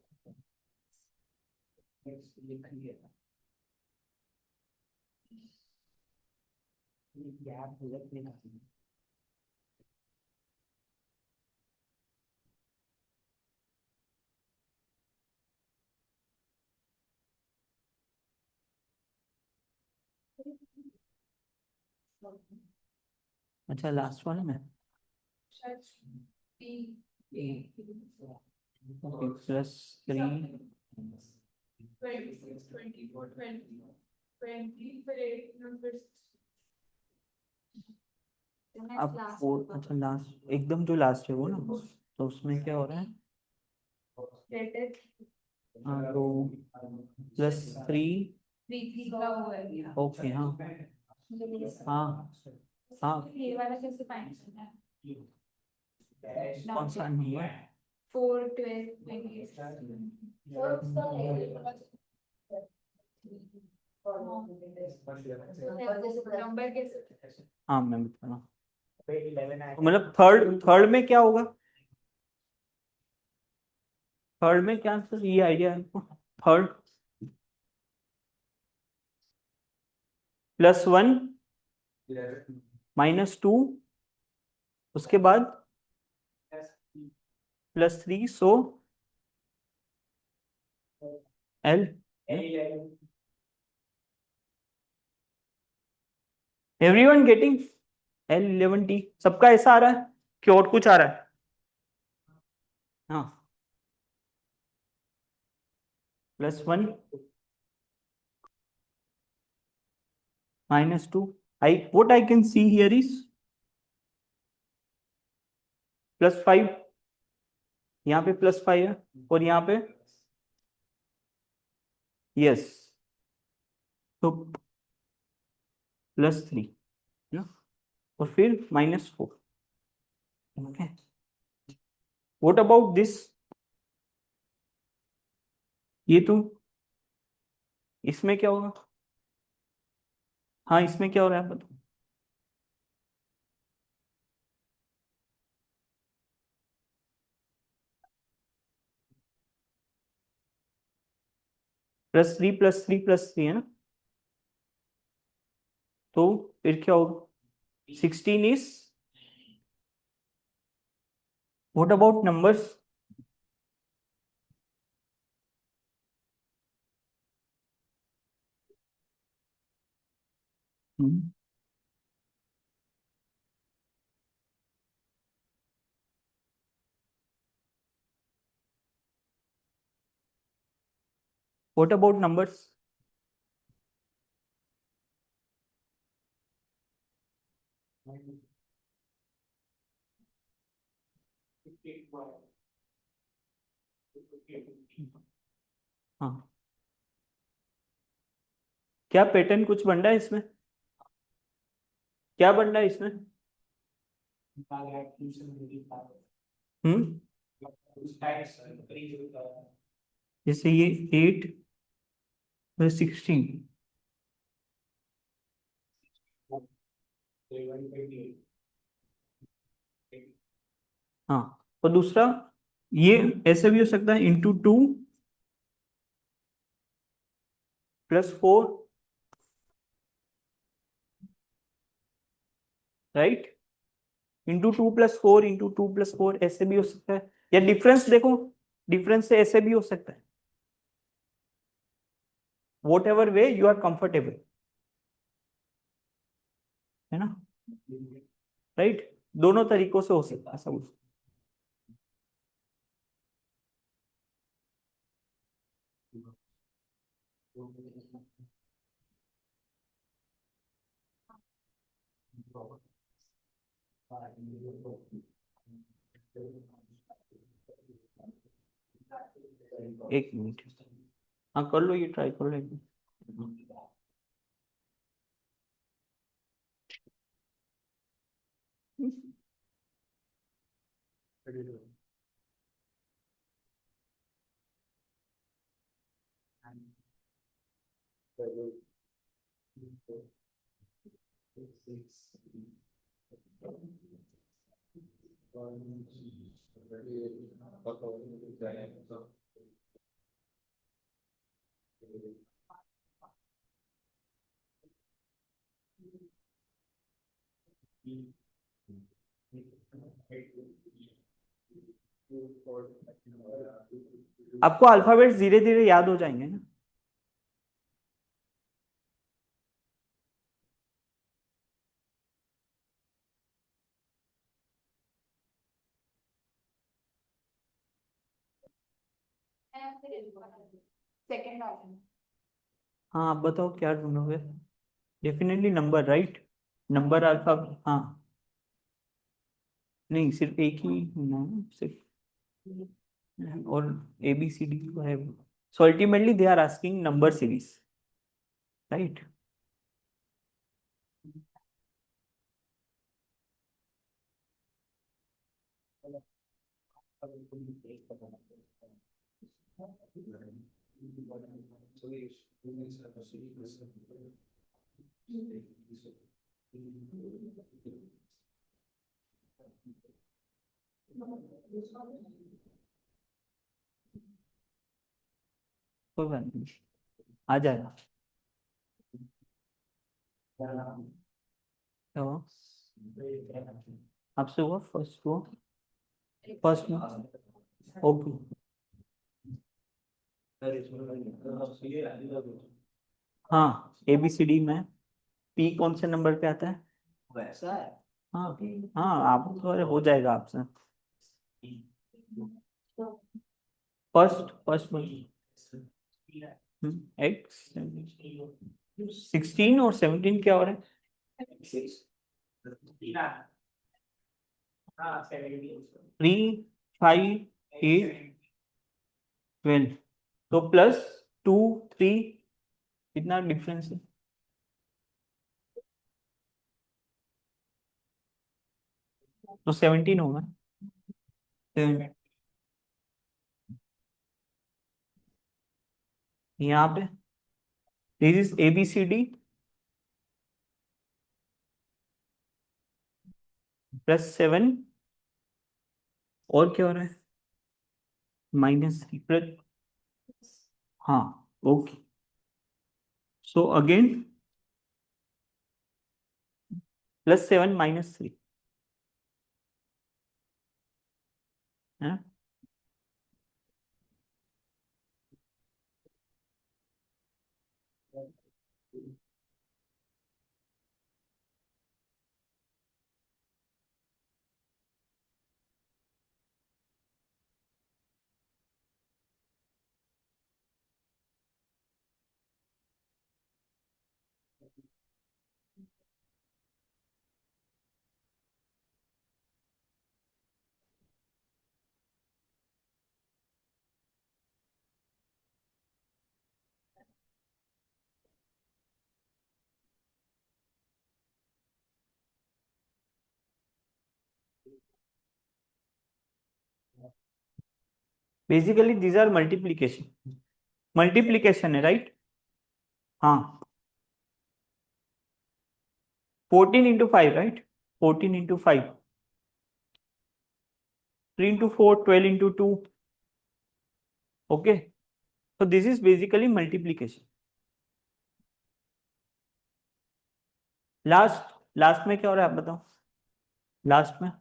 अच्छा लास्ट वाला में +3 26, 24, 20, 20, फिर 8 फिर अब फोर, अच्छा लास्ट एकदम जो लास्ट है वो ना, तो उसमें क्या हो रहा है? हाँ तो +3, ओके हाँ हाँ हाँ, ये वाला कैसे फाइंड करना है? कौन सा नंबर? 4 12 28 और उसका नंबर कैसे? हाँ मैं बता रहा हूँ, तो मतलब थर्ड में क्या होगा? थर्ड में क्या आंसर, ये आइडिया है आपको? थर्ड +1 -2, उसके बाद +3, सो L, एवरीवन गेटिंग? L11T सबका ऐसा आ रहा है कि और कुछ आ रहा है? हाँ, +1 -2, what I can see here is +5, यहाँ पे +5 है और यहाँ पे यस, तो +3 ना, और फिर -4, ओके। What about this? ये तो, इसमें क्या होगा? हाँ इसमें क्या हो रहा है बताओ? +3 +3 +3 है ना, तो फिर क्या होगा? 16 is, what about numbers? What about numbers? हाँ, क्या पैटर्न कुछ बन रहा है इसमें? क्या बन रहा है इसमें? हम्म, जैसे ये 8/16, हाँ, और दूसरा ये ऐसे भी हो सकता है, ×2 +4, राइट, ×2 + 4 ऐसे भी हो सकता है, या डिफरेंस देखो, डिफरेंस से ऐसे भी हो सकता है, whatever way you are comfortable, है ना, राइट, दोनों तरीकों से हो सकता है सब। एक मिनट, हाँ कर लो, ये ट्राई कर लो एक मिनट। आपको अल्फाबेट्स धीरे धीरे याद हो जाएंगे ना? सेकंड ऑप्शन हाँ आप बताओ क्या ढूंढोगे? Definitely number, right, number alpha, हाँ नहीं सिर्फ एक ही होना है, सिर्फ और ए बी सी डी तो है। So ultimately they are asking number series, right. कोई बात नहीं, आ जाएगा। क्या हुआ? आपसे हुआ फर्स्ट में ओके। हाँ ABCD में P कौन से नंबर पे आता है? वैसा है। हाँ हाँ, आप तो अरे हो जाएगा आपसे। फर्स्ट में एक्स 16 और 17 क्या हो रहा है? 3 5 8 12, तो +2 3 कितना डिफरेंस है? तो 17 होगा। यहाँ पे दिस इज ABCD +7 और क्या हो रहा है? -3 हाँ ओके। सो अगेन +7 -3 है। बेसिकली दीज आर मल्टीप्लीकेशन है, राइट। हाँ 14 × 5, right. 14 × 5, 3 × 4 12 × 2, okay. so this is basically multiplication। Last में क्या हो रहा है आप बताओ? लास्ट में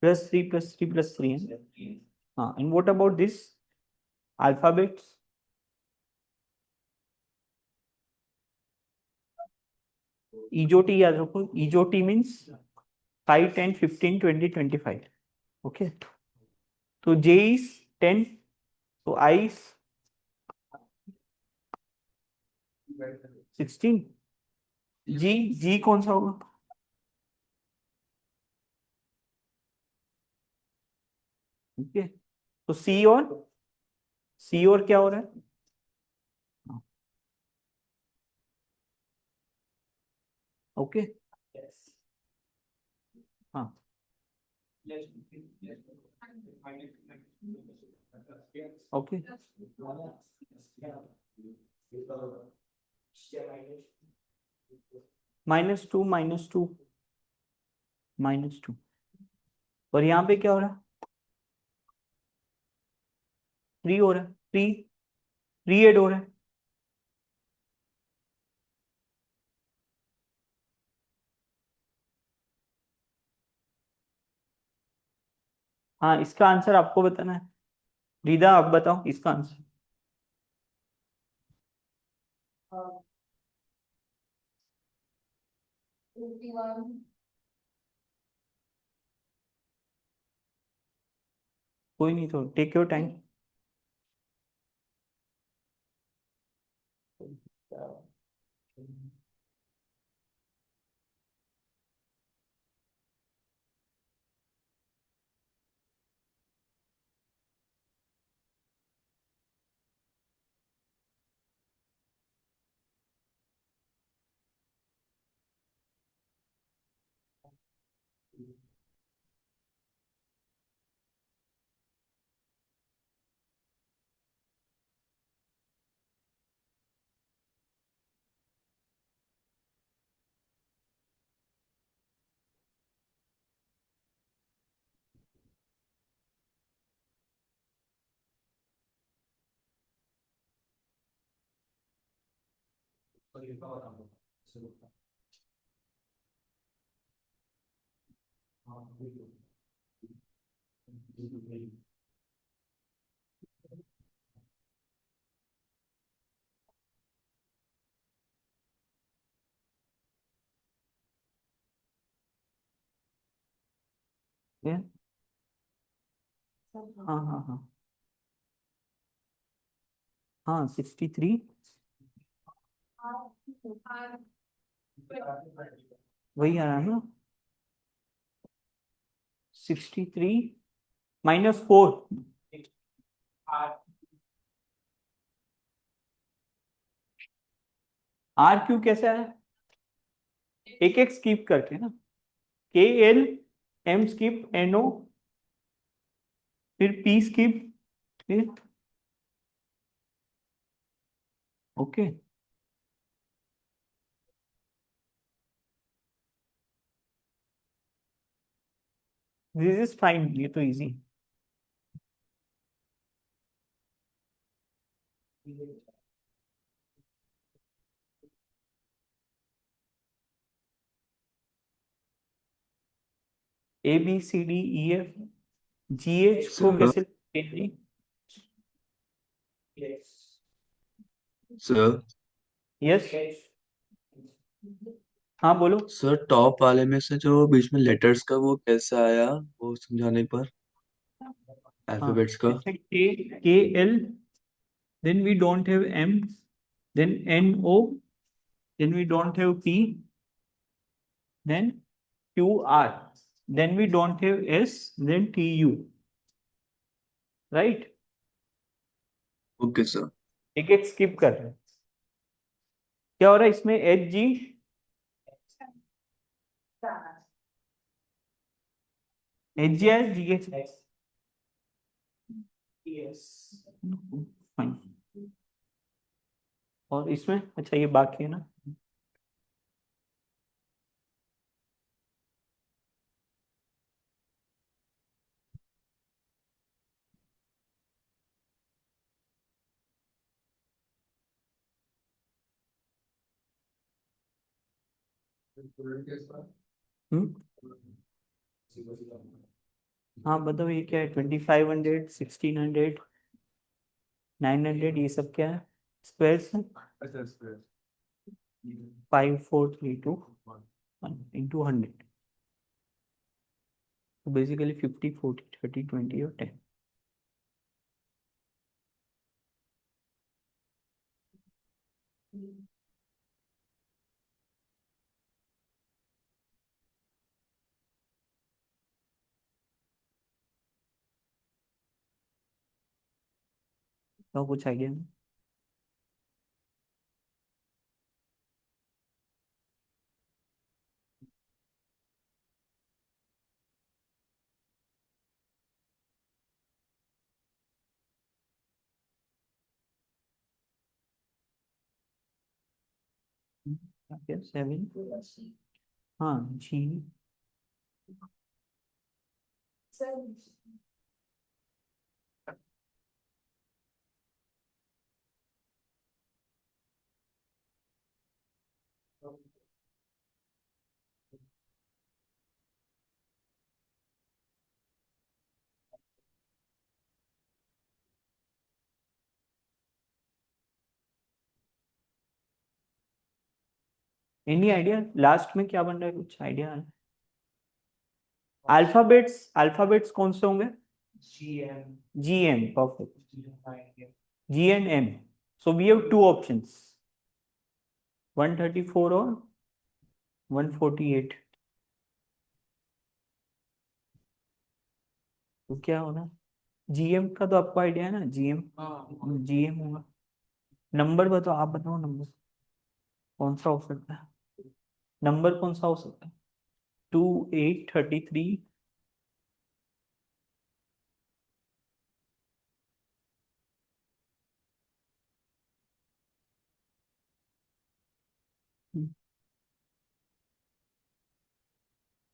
+3 है। हाँ and what about this alphabets? E J O T याद रखो, ईजोटी मीन्स 5 10 15 20 25, ओके। तो J is 10, तो I is 16, G कौन सा होगा? ओके तो C और क्या हो रहा है? ओके हाँ ओके -2 -2 और यहाँ पे क्या हो रहा है? 3 हो रहा है, 3 ऐड हो रहा है। हाँ इसका आंसर आपको बताना है। रीदा आप बताओ इसका आंसर। 21 कोई नहीं, तो टेक योर टाइम। Yeah. हाँ हाँ हाँ हाँ, 63 वही आ रहा है ना, 63 -4। आर क्यू कैसे आया? एक एक स्किप करके ना, K L M skip N O, फिर पी स्किप, फिर ओके। दिस इज फाइन, ये तो easy. A B C D E F G H को Sir, कैसे? sir, यस, हाँ बोलो। sir, टॉप वाले में से जो बीच में लेटर्स का वो कैसे आया, वो समझाने पर, हाँ, अल्फाबेट्स का। जैसे के L, then we don't have M, then NO, then we don't have P, then QR, then we don't have S, then TU, right? Okay sir. एक एक स्किप कर रहे हैं। क्या हो रहा है इसमें? H G, H G S G H, fine. और इसमें अच्छा ये बाकी है ना, हम्म, हाँ बताओ ये क्या है? 2500, 1600, 900, ये सब क्या है? स्क्वायर्स है। 5432 into 100, so basically 50 40 30 20 और 10। तो कुछ आइडिया नहीं? क्या 7, हाँ जी, एनी आइडिया लास्ट में क्या बन रहा है? कुछ आइडिया है? अल्फाबेट्स, अल्फाबेट्स कौन से होंगे? GM, perfect. G and M. So we have two options. 134 or 148. तो क्या होना? GM का तो आपको आइडिया है ना? GM होगा. नंबर बताओ, आप बताओ नंबर कौन सा हो सकता है? नंबर कौन सा हो सकता है? 2, 8, 33.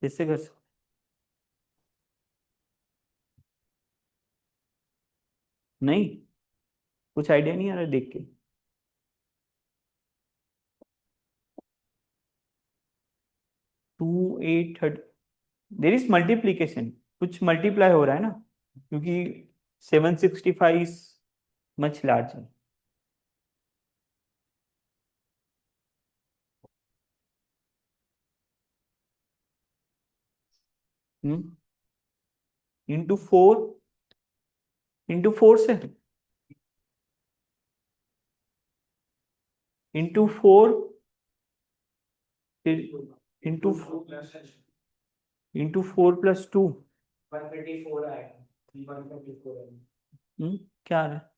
कैसे कर सकते? नहीं, कुछ आइडिया नहीं आ रहा देख के. 2, 8, 30. देर इज मल्टीप्लीकेशन, कुछ मल्टीप्लाई हो रहा है ना, क्योंकि 765 मच लार्जर. इंटू 4 से इंटू 4 फिर इंटू 4 प्लस 2. 134 आएगा, 134 है। क्या आ रहा है?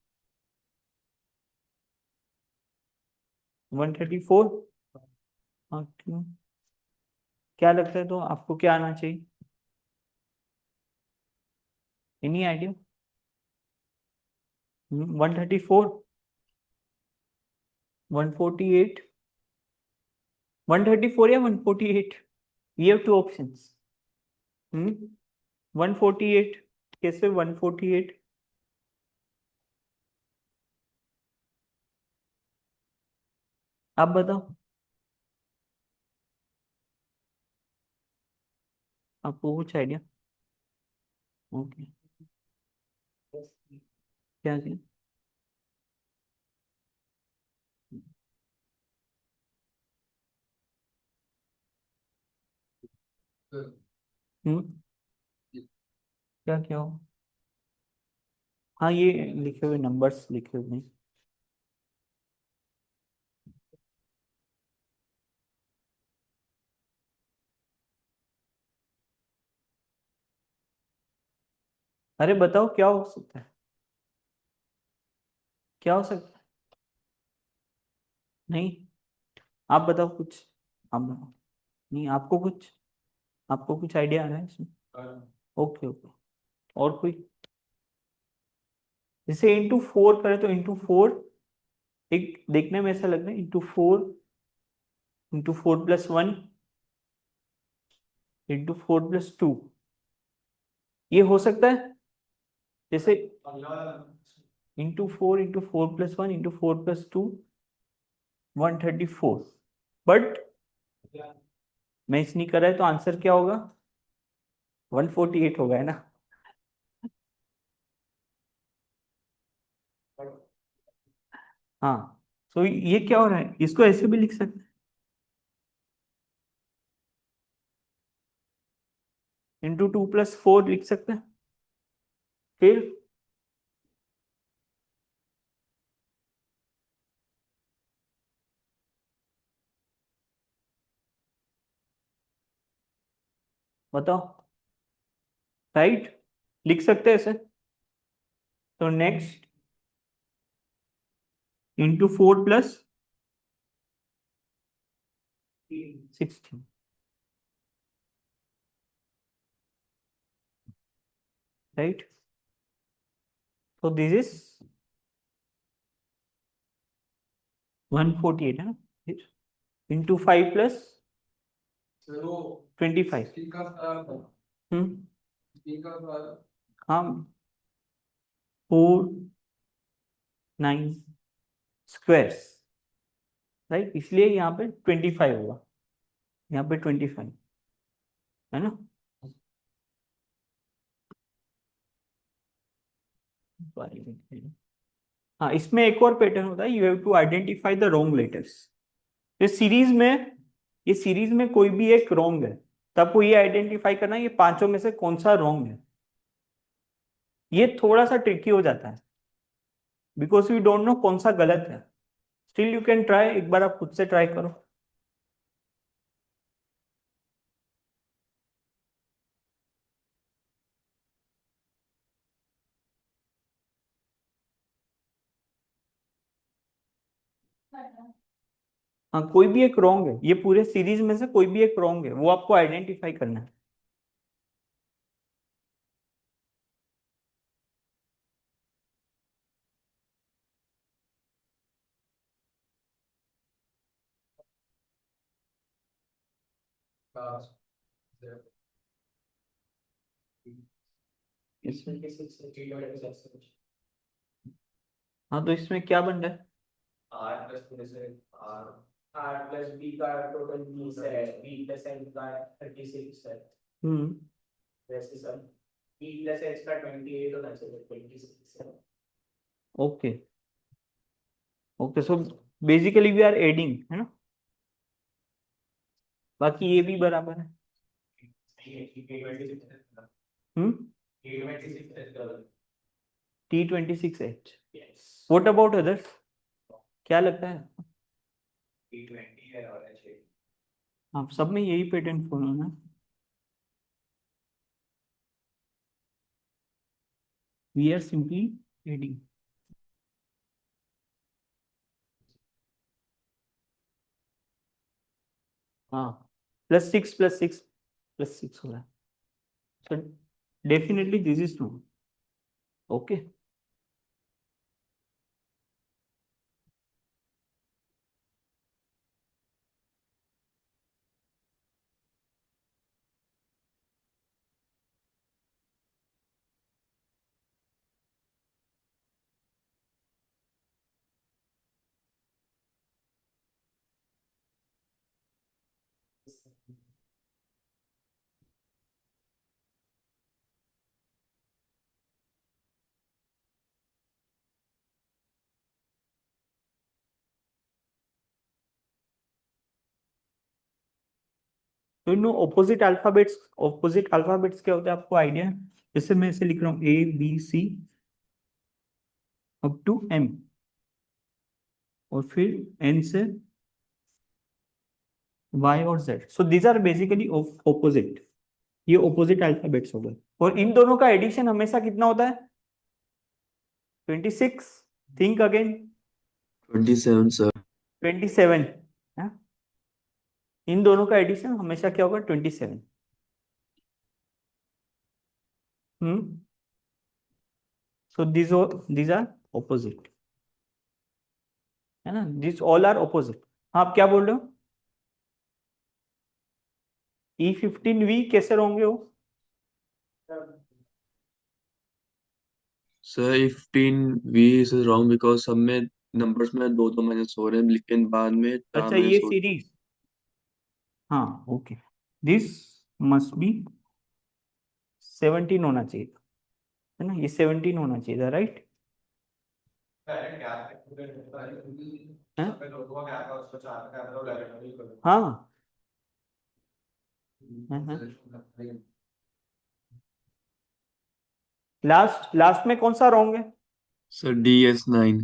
134. हाँ, क्यों? क्या लगता है तो आपको क्या आना चाहिए? Any idea? 134, 148, 134 या 148? We have two options. 148. कैसे 148? आप बताओ, आपको कुछ आइडिया? ओके, क्या किया? हम्म क्या क्या हो? हाँ, ये लिखे हुए नंबर्स लिखे हुए हैं. अरे बताओ क्या हो सकता है? क्या हो सकता है? नहीं, आप बताओ कुछ. आप बताओ. नहीं, आपको कुछ आइडिया आ रहा है इसमें? Okay okay. और कोई? जैसे इंटू 4 करे तो इंटू 4 एक देखने में ऐसा लग रहा है. Into 4 plus 1 into 4 plus 2. ये हो सकता है. जैसे into 4 plus 1 into 4 plus 2 134. But match नहीं कर रहा है तो आंसर क्या होगा? 148 होगा, है ना? हाँ. तो ये क्या हो रहा है? इसको ऐसे भी लिख सकते हैं. इंटू 2 प्लस 4 लिख सकते हैं. फिर बताओ. राइट, लिख सकते हैं ऐसे. तो नेक्स्ट इंटू 4 प्लस 16. राइट. तो दिस इज 148, है ना? फिर इंटू 5 प्लस 25. हम्म हाँ, 4 9 स्क्वायर्स. राइट, इसलिए यहाँ पे 25 होगा. यहाँ पे 25, है ना? हाँ, इसमें एक और पैटर्न होता है. You have to identify the wrong letters. ये सीरीज में कोई भी एक रॉन्ग है, तो आपको ये आइडेंटिफाई करना है ये पांचों में से कौन सा रॉन्ग है. ये थोड़ा सा ट्रिकी हो जाता है बिकॉज वी डोंट नो कौन सा गलत है. स्टिल यू कैन ट्राई, एक बार आप खुद से ट्राई करो. हाँ, कोई भी एक रॉन्ग है, ये पूरे सीरीज में से कोई भी एक रॉन्ग है, वो आपको आइडेंटिफाई करना है. हाँ, तो इसमें क्या बन रहा है? आर प्लस जैसे आर आर प्लस बी का टोटल 20 है, बी प्लस एन का 36 है, हम्म. वैसे सर बी प्लस एच का 28 होना चाहिए, 26 है. Okay. Okay, so basically we are adding, है ना? बाकी ये भी बराबर है. Hmm. T26H. What about others? क्या लगता है? हाँ, सब में यही पैटर्न फॉलो होना है. We are simply adding. हाँ, +6 + 6 + 6 हो रहा है. So definitely this is true. Okay. तो नो ऑपोजिट अल्फाबेट्स क्या होते हैं, आपको आइडिया है? जैसे मैं इसे लिख रहा हूँ ABC अप टू M, और फिर N से Y और Z. So these are basically opposite. ये ऑपोजिट अल्फाबेट्स हो गए. और इन दोनों का एडिशन हमेशा कितना होता है? 26. Think again. 27 sir. 27. इन दोनों का एडिशन हमेशा क्या होगा? 27. हम्म. सो these are opposite, है ना? This all are opposite. हाँ, आप क्या बोल रहे हो? E15V कैसे होंगे वो? Sir, 15V is wrong because सब में numbers में दो दो माइनस हो रहे हैं, लेकिन बाद में चार अच्छा, ये माइनस हो. सीरीज. हाँ, ओके. दिस मस्ट बी 17 होना चाहिए था, है ना? ये 17 होना चाहिए था, राइट? हाँ. लास्ट लास्ट में कौन सा रॉन्ग है? Sir, DS9.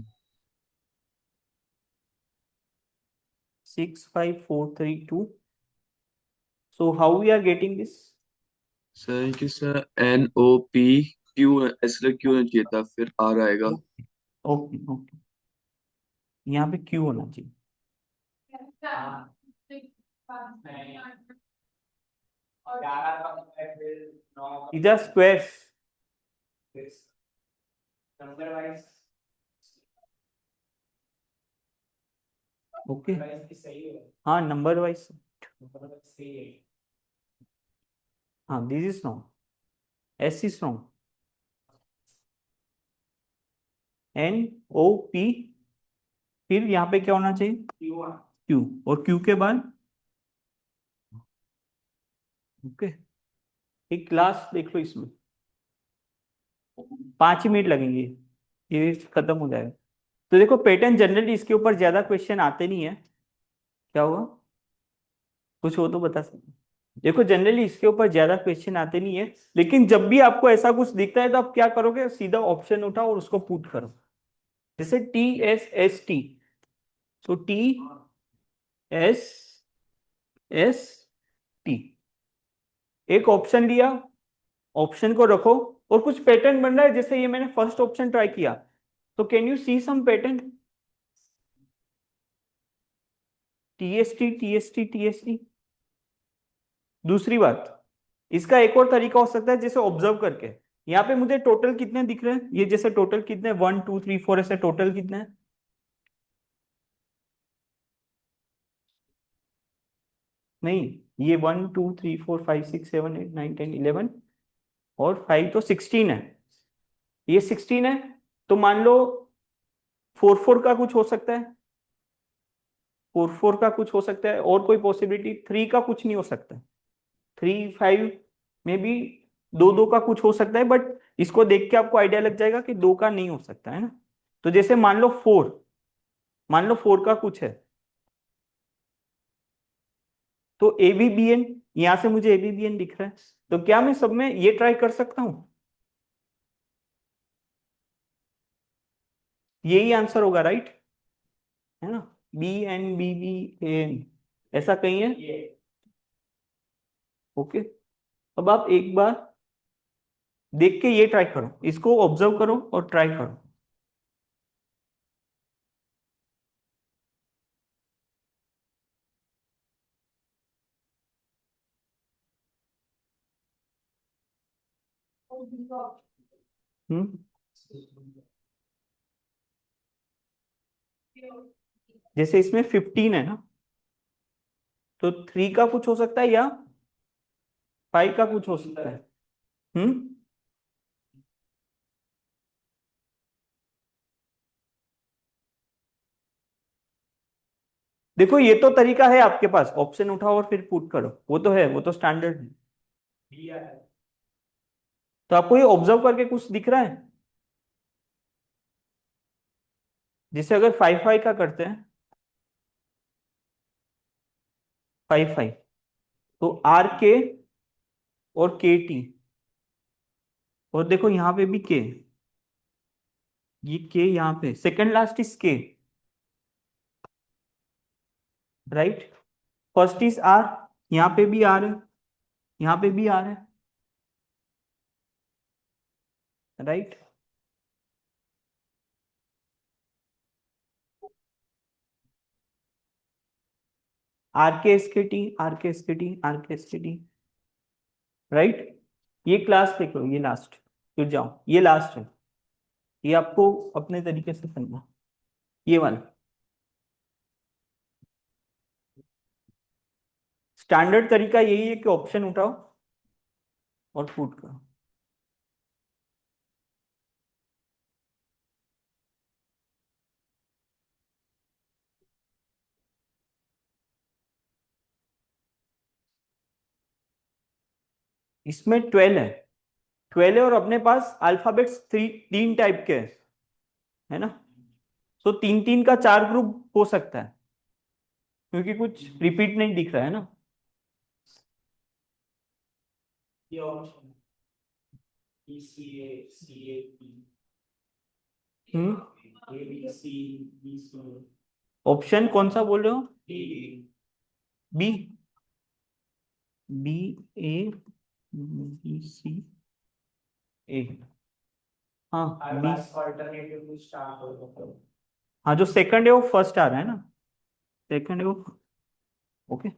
65432. So how we are getting this? Sir, कि sir NOPQ ऐसे क्यों नहीं चाहिए था, फिर R आएगा. Okay, okay. यहाँ पे Q होना चाहिए. These are squares. ओके. हाँ, नंबर वाइज. हाँ, this is wrong. S is wrong. NOP. फिर यहाँ पे क्या होना चाहिए? Q. और Q के बाद ओके. एक क्लास देख लो, इसमें 5 ही मिनट लगेंगे, ये खत्म हो जाएगा. तो देखो, पैटर्न जनरली इसके ऊपर ज्यादा क्वेश्चन आते नहीं है. क्या होगा? कुछ हो तो बता सकते. देखो जनरली इसके ऊपर ज्यादा क्वेश्चन आते नहीं है, लेकिन जब भी आपको ऐसा कुछ दिखता है तो आप क्या करोगे, सीधा ऑप्शन उठाओ और उसको पुट करो। जैसे TSST, तो TSST, एक ऑप्शन लिया, ऑप्शन को रखो और कुछ पैटर्न बन रहा है। जैसे ये मैंने फर्स्ट ऑप्शन ट्राई किया, तो can you see some pattern, TST। दूसरी बात, इसका एक और तरीका हो सकता है, जैसे ऑब्जर्व करके। यहाँ पे मुझे टोटल कितने दिख रहे हैं, ये जैसे टोटल कितने, 1 2 3 4, ऐसे टोटल कितने हैं? नहीं, ये 1 2 3 4 5 6 7 8 9 10 11 और 5 तो 16 है, ये 16 है। तो मान लो 4 4 का कुछ हो सकता है, 4 4 का कुछ हो सकता है, और कोई पॉसिबिलिटी 3 का कुछ नहीं हो सकता, 3 5 में भी 2 2 का कुछ हो सकता है, बट इसको देख के आपको आइडिया लग जाएगा कि 2 का नहीं हो सकता है ना। तो जैसे मान लो 4, मान लो 4 का कुछ है, तो ABBN, यहां से मुझे ABBN दिख रहा है, तो क्या मैं सब में ये ट्राई कर सकता हूं? यही आंसर होगा, राइट? है ना, BNBBAN, ऐसा कहीं है? ये ओके, अब आप एक बार देख के ये ट्राई करो, इसको ऑब्जर्व करो और ट्राई करो। हम्म, जैसे इसमें 15 है ना, तो 3 का कुछ हो सकता है या 5 का कुछ हो सकता है। हम्म, देखो ये तो तरीका है आपके पास, ऑप्शन उठाओ और फिर पुट करो, वो तो है, वो तो स्टैंडर्ड है। दिया है। तो आपको ये ऑब्जर्व करके कुछ दिख रहा है? जैसे अगर 5 5 का करते हैं, 5 5, तो RK और KT, और देखो यहाँ पे भी K, ये K यहाँ पे second last is K, right? First is R, यहाँ पे भी R है, यहाँ पे भी R है, राइट? RK SKT, right? ये क्लास देख लो, ये लास्ट, फिर जाओ, ये लास्ट है, ये आपको अपने तरीके से करना, ये वाला स्टैंडर्ड तरीका यही है कि ऑप्शन उठाओ और पुट करो। इसमें 12 है, 12 है, और अपने पास अल्फाबेट्स 3 टाइप के है ना, तो 3 3 का 4 ग्रुप हो सकता है, क्योंकि कुछ रिपीट नहीं दिख रहा है ना। ये ऑप्शन CA हम्म, ABC ऑप्शन कौन सा बोल रहे हो? बी, BABCA, हाँ हर बी, बार अल्टरनेटिव स्टार्ट हो। हाँ जो सेकंड है वो फर्स्ट आ रहा है ना, सेकंड है वो, ओके।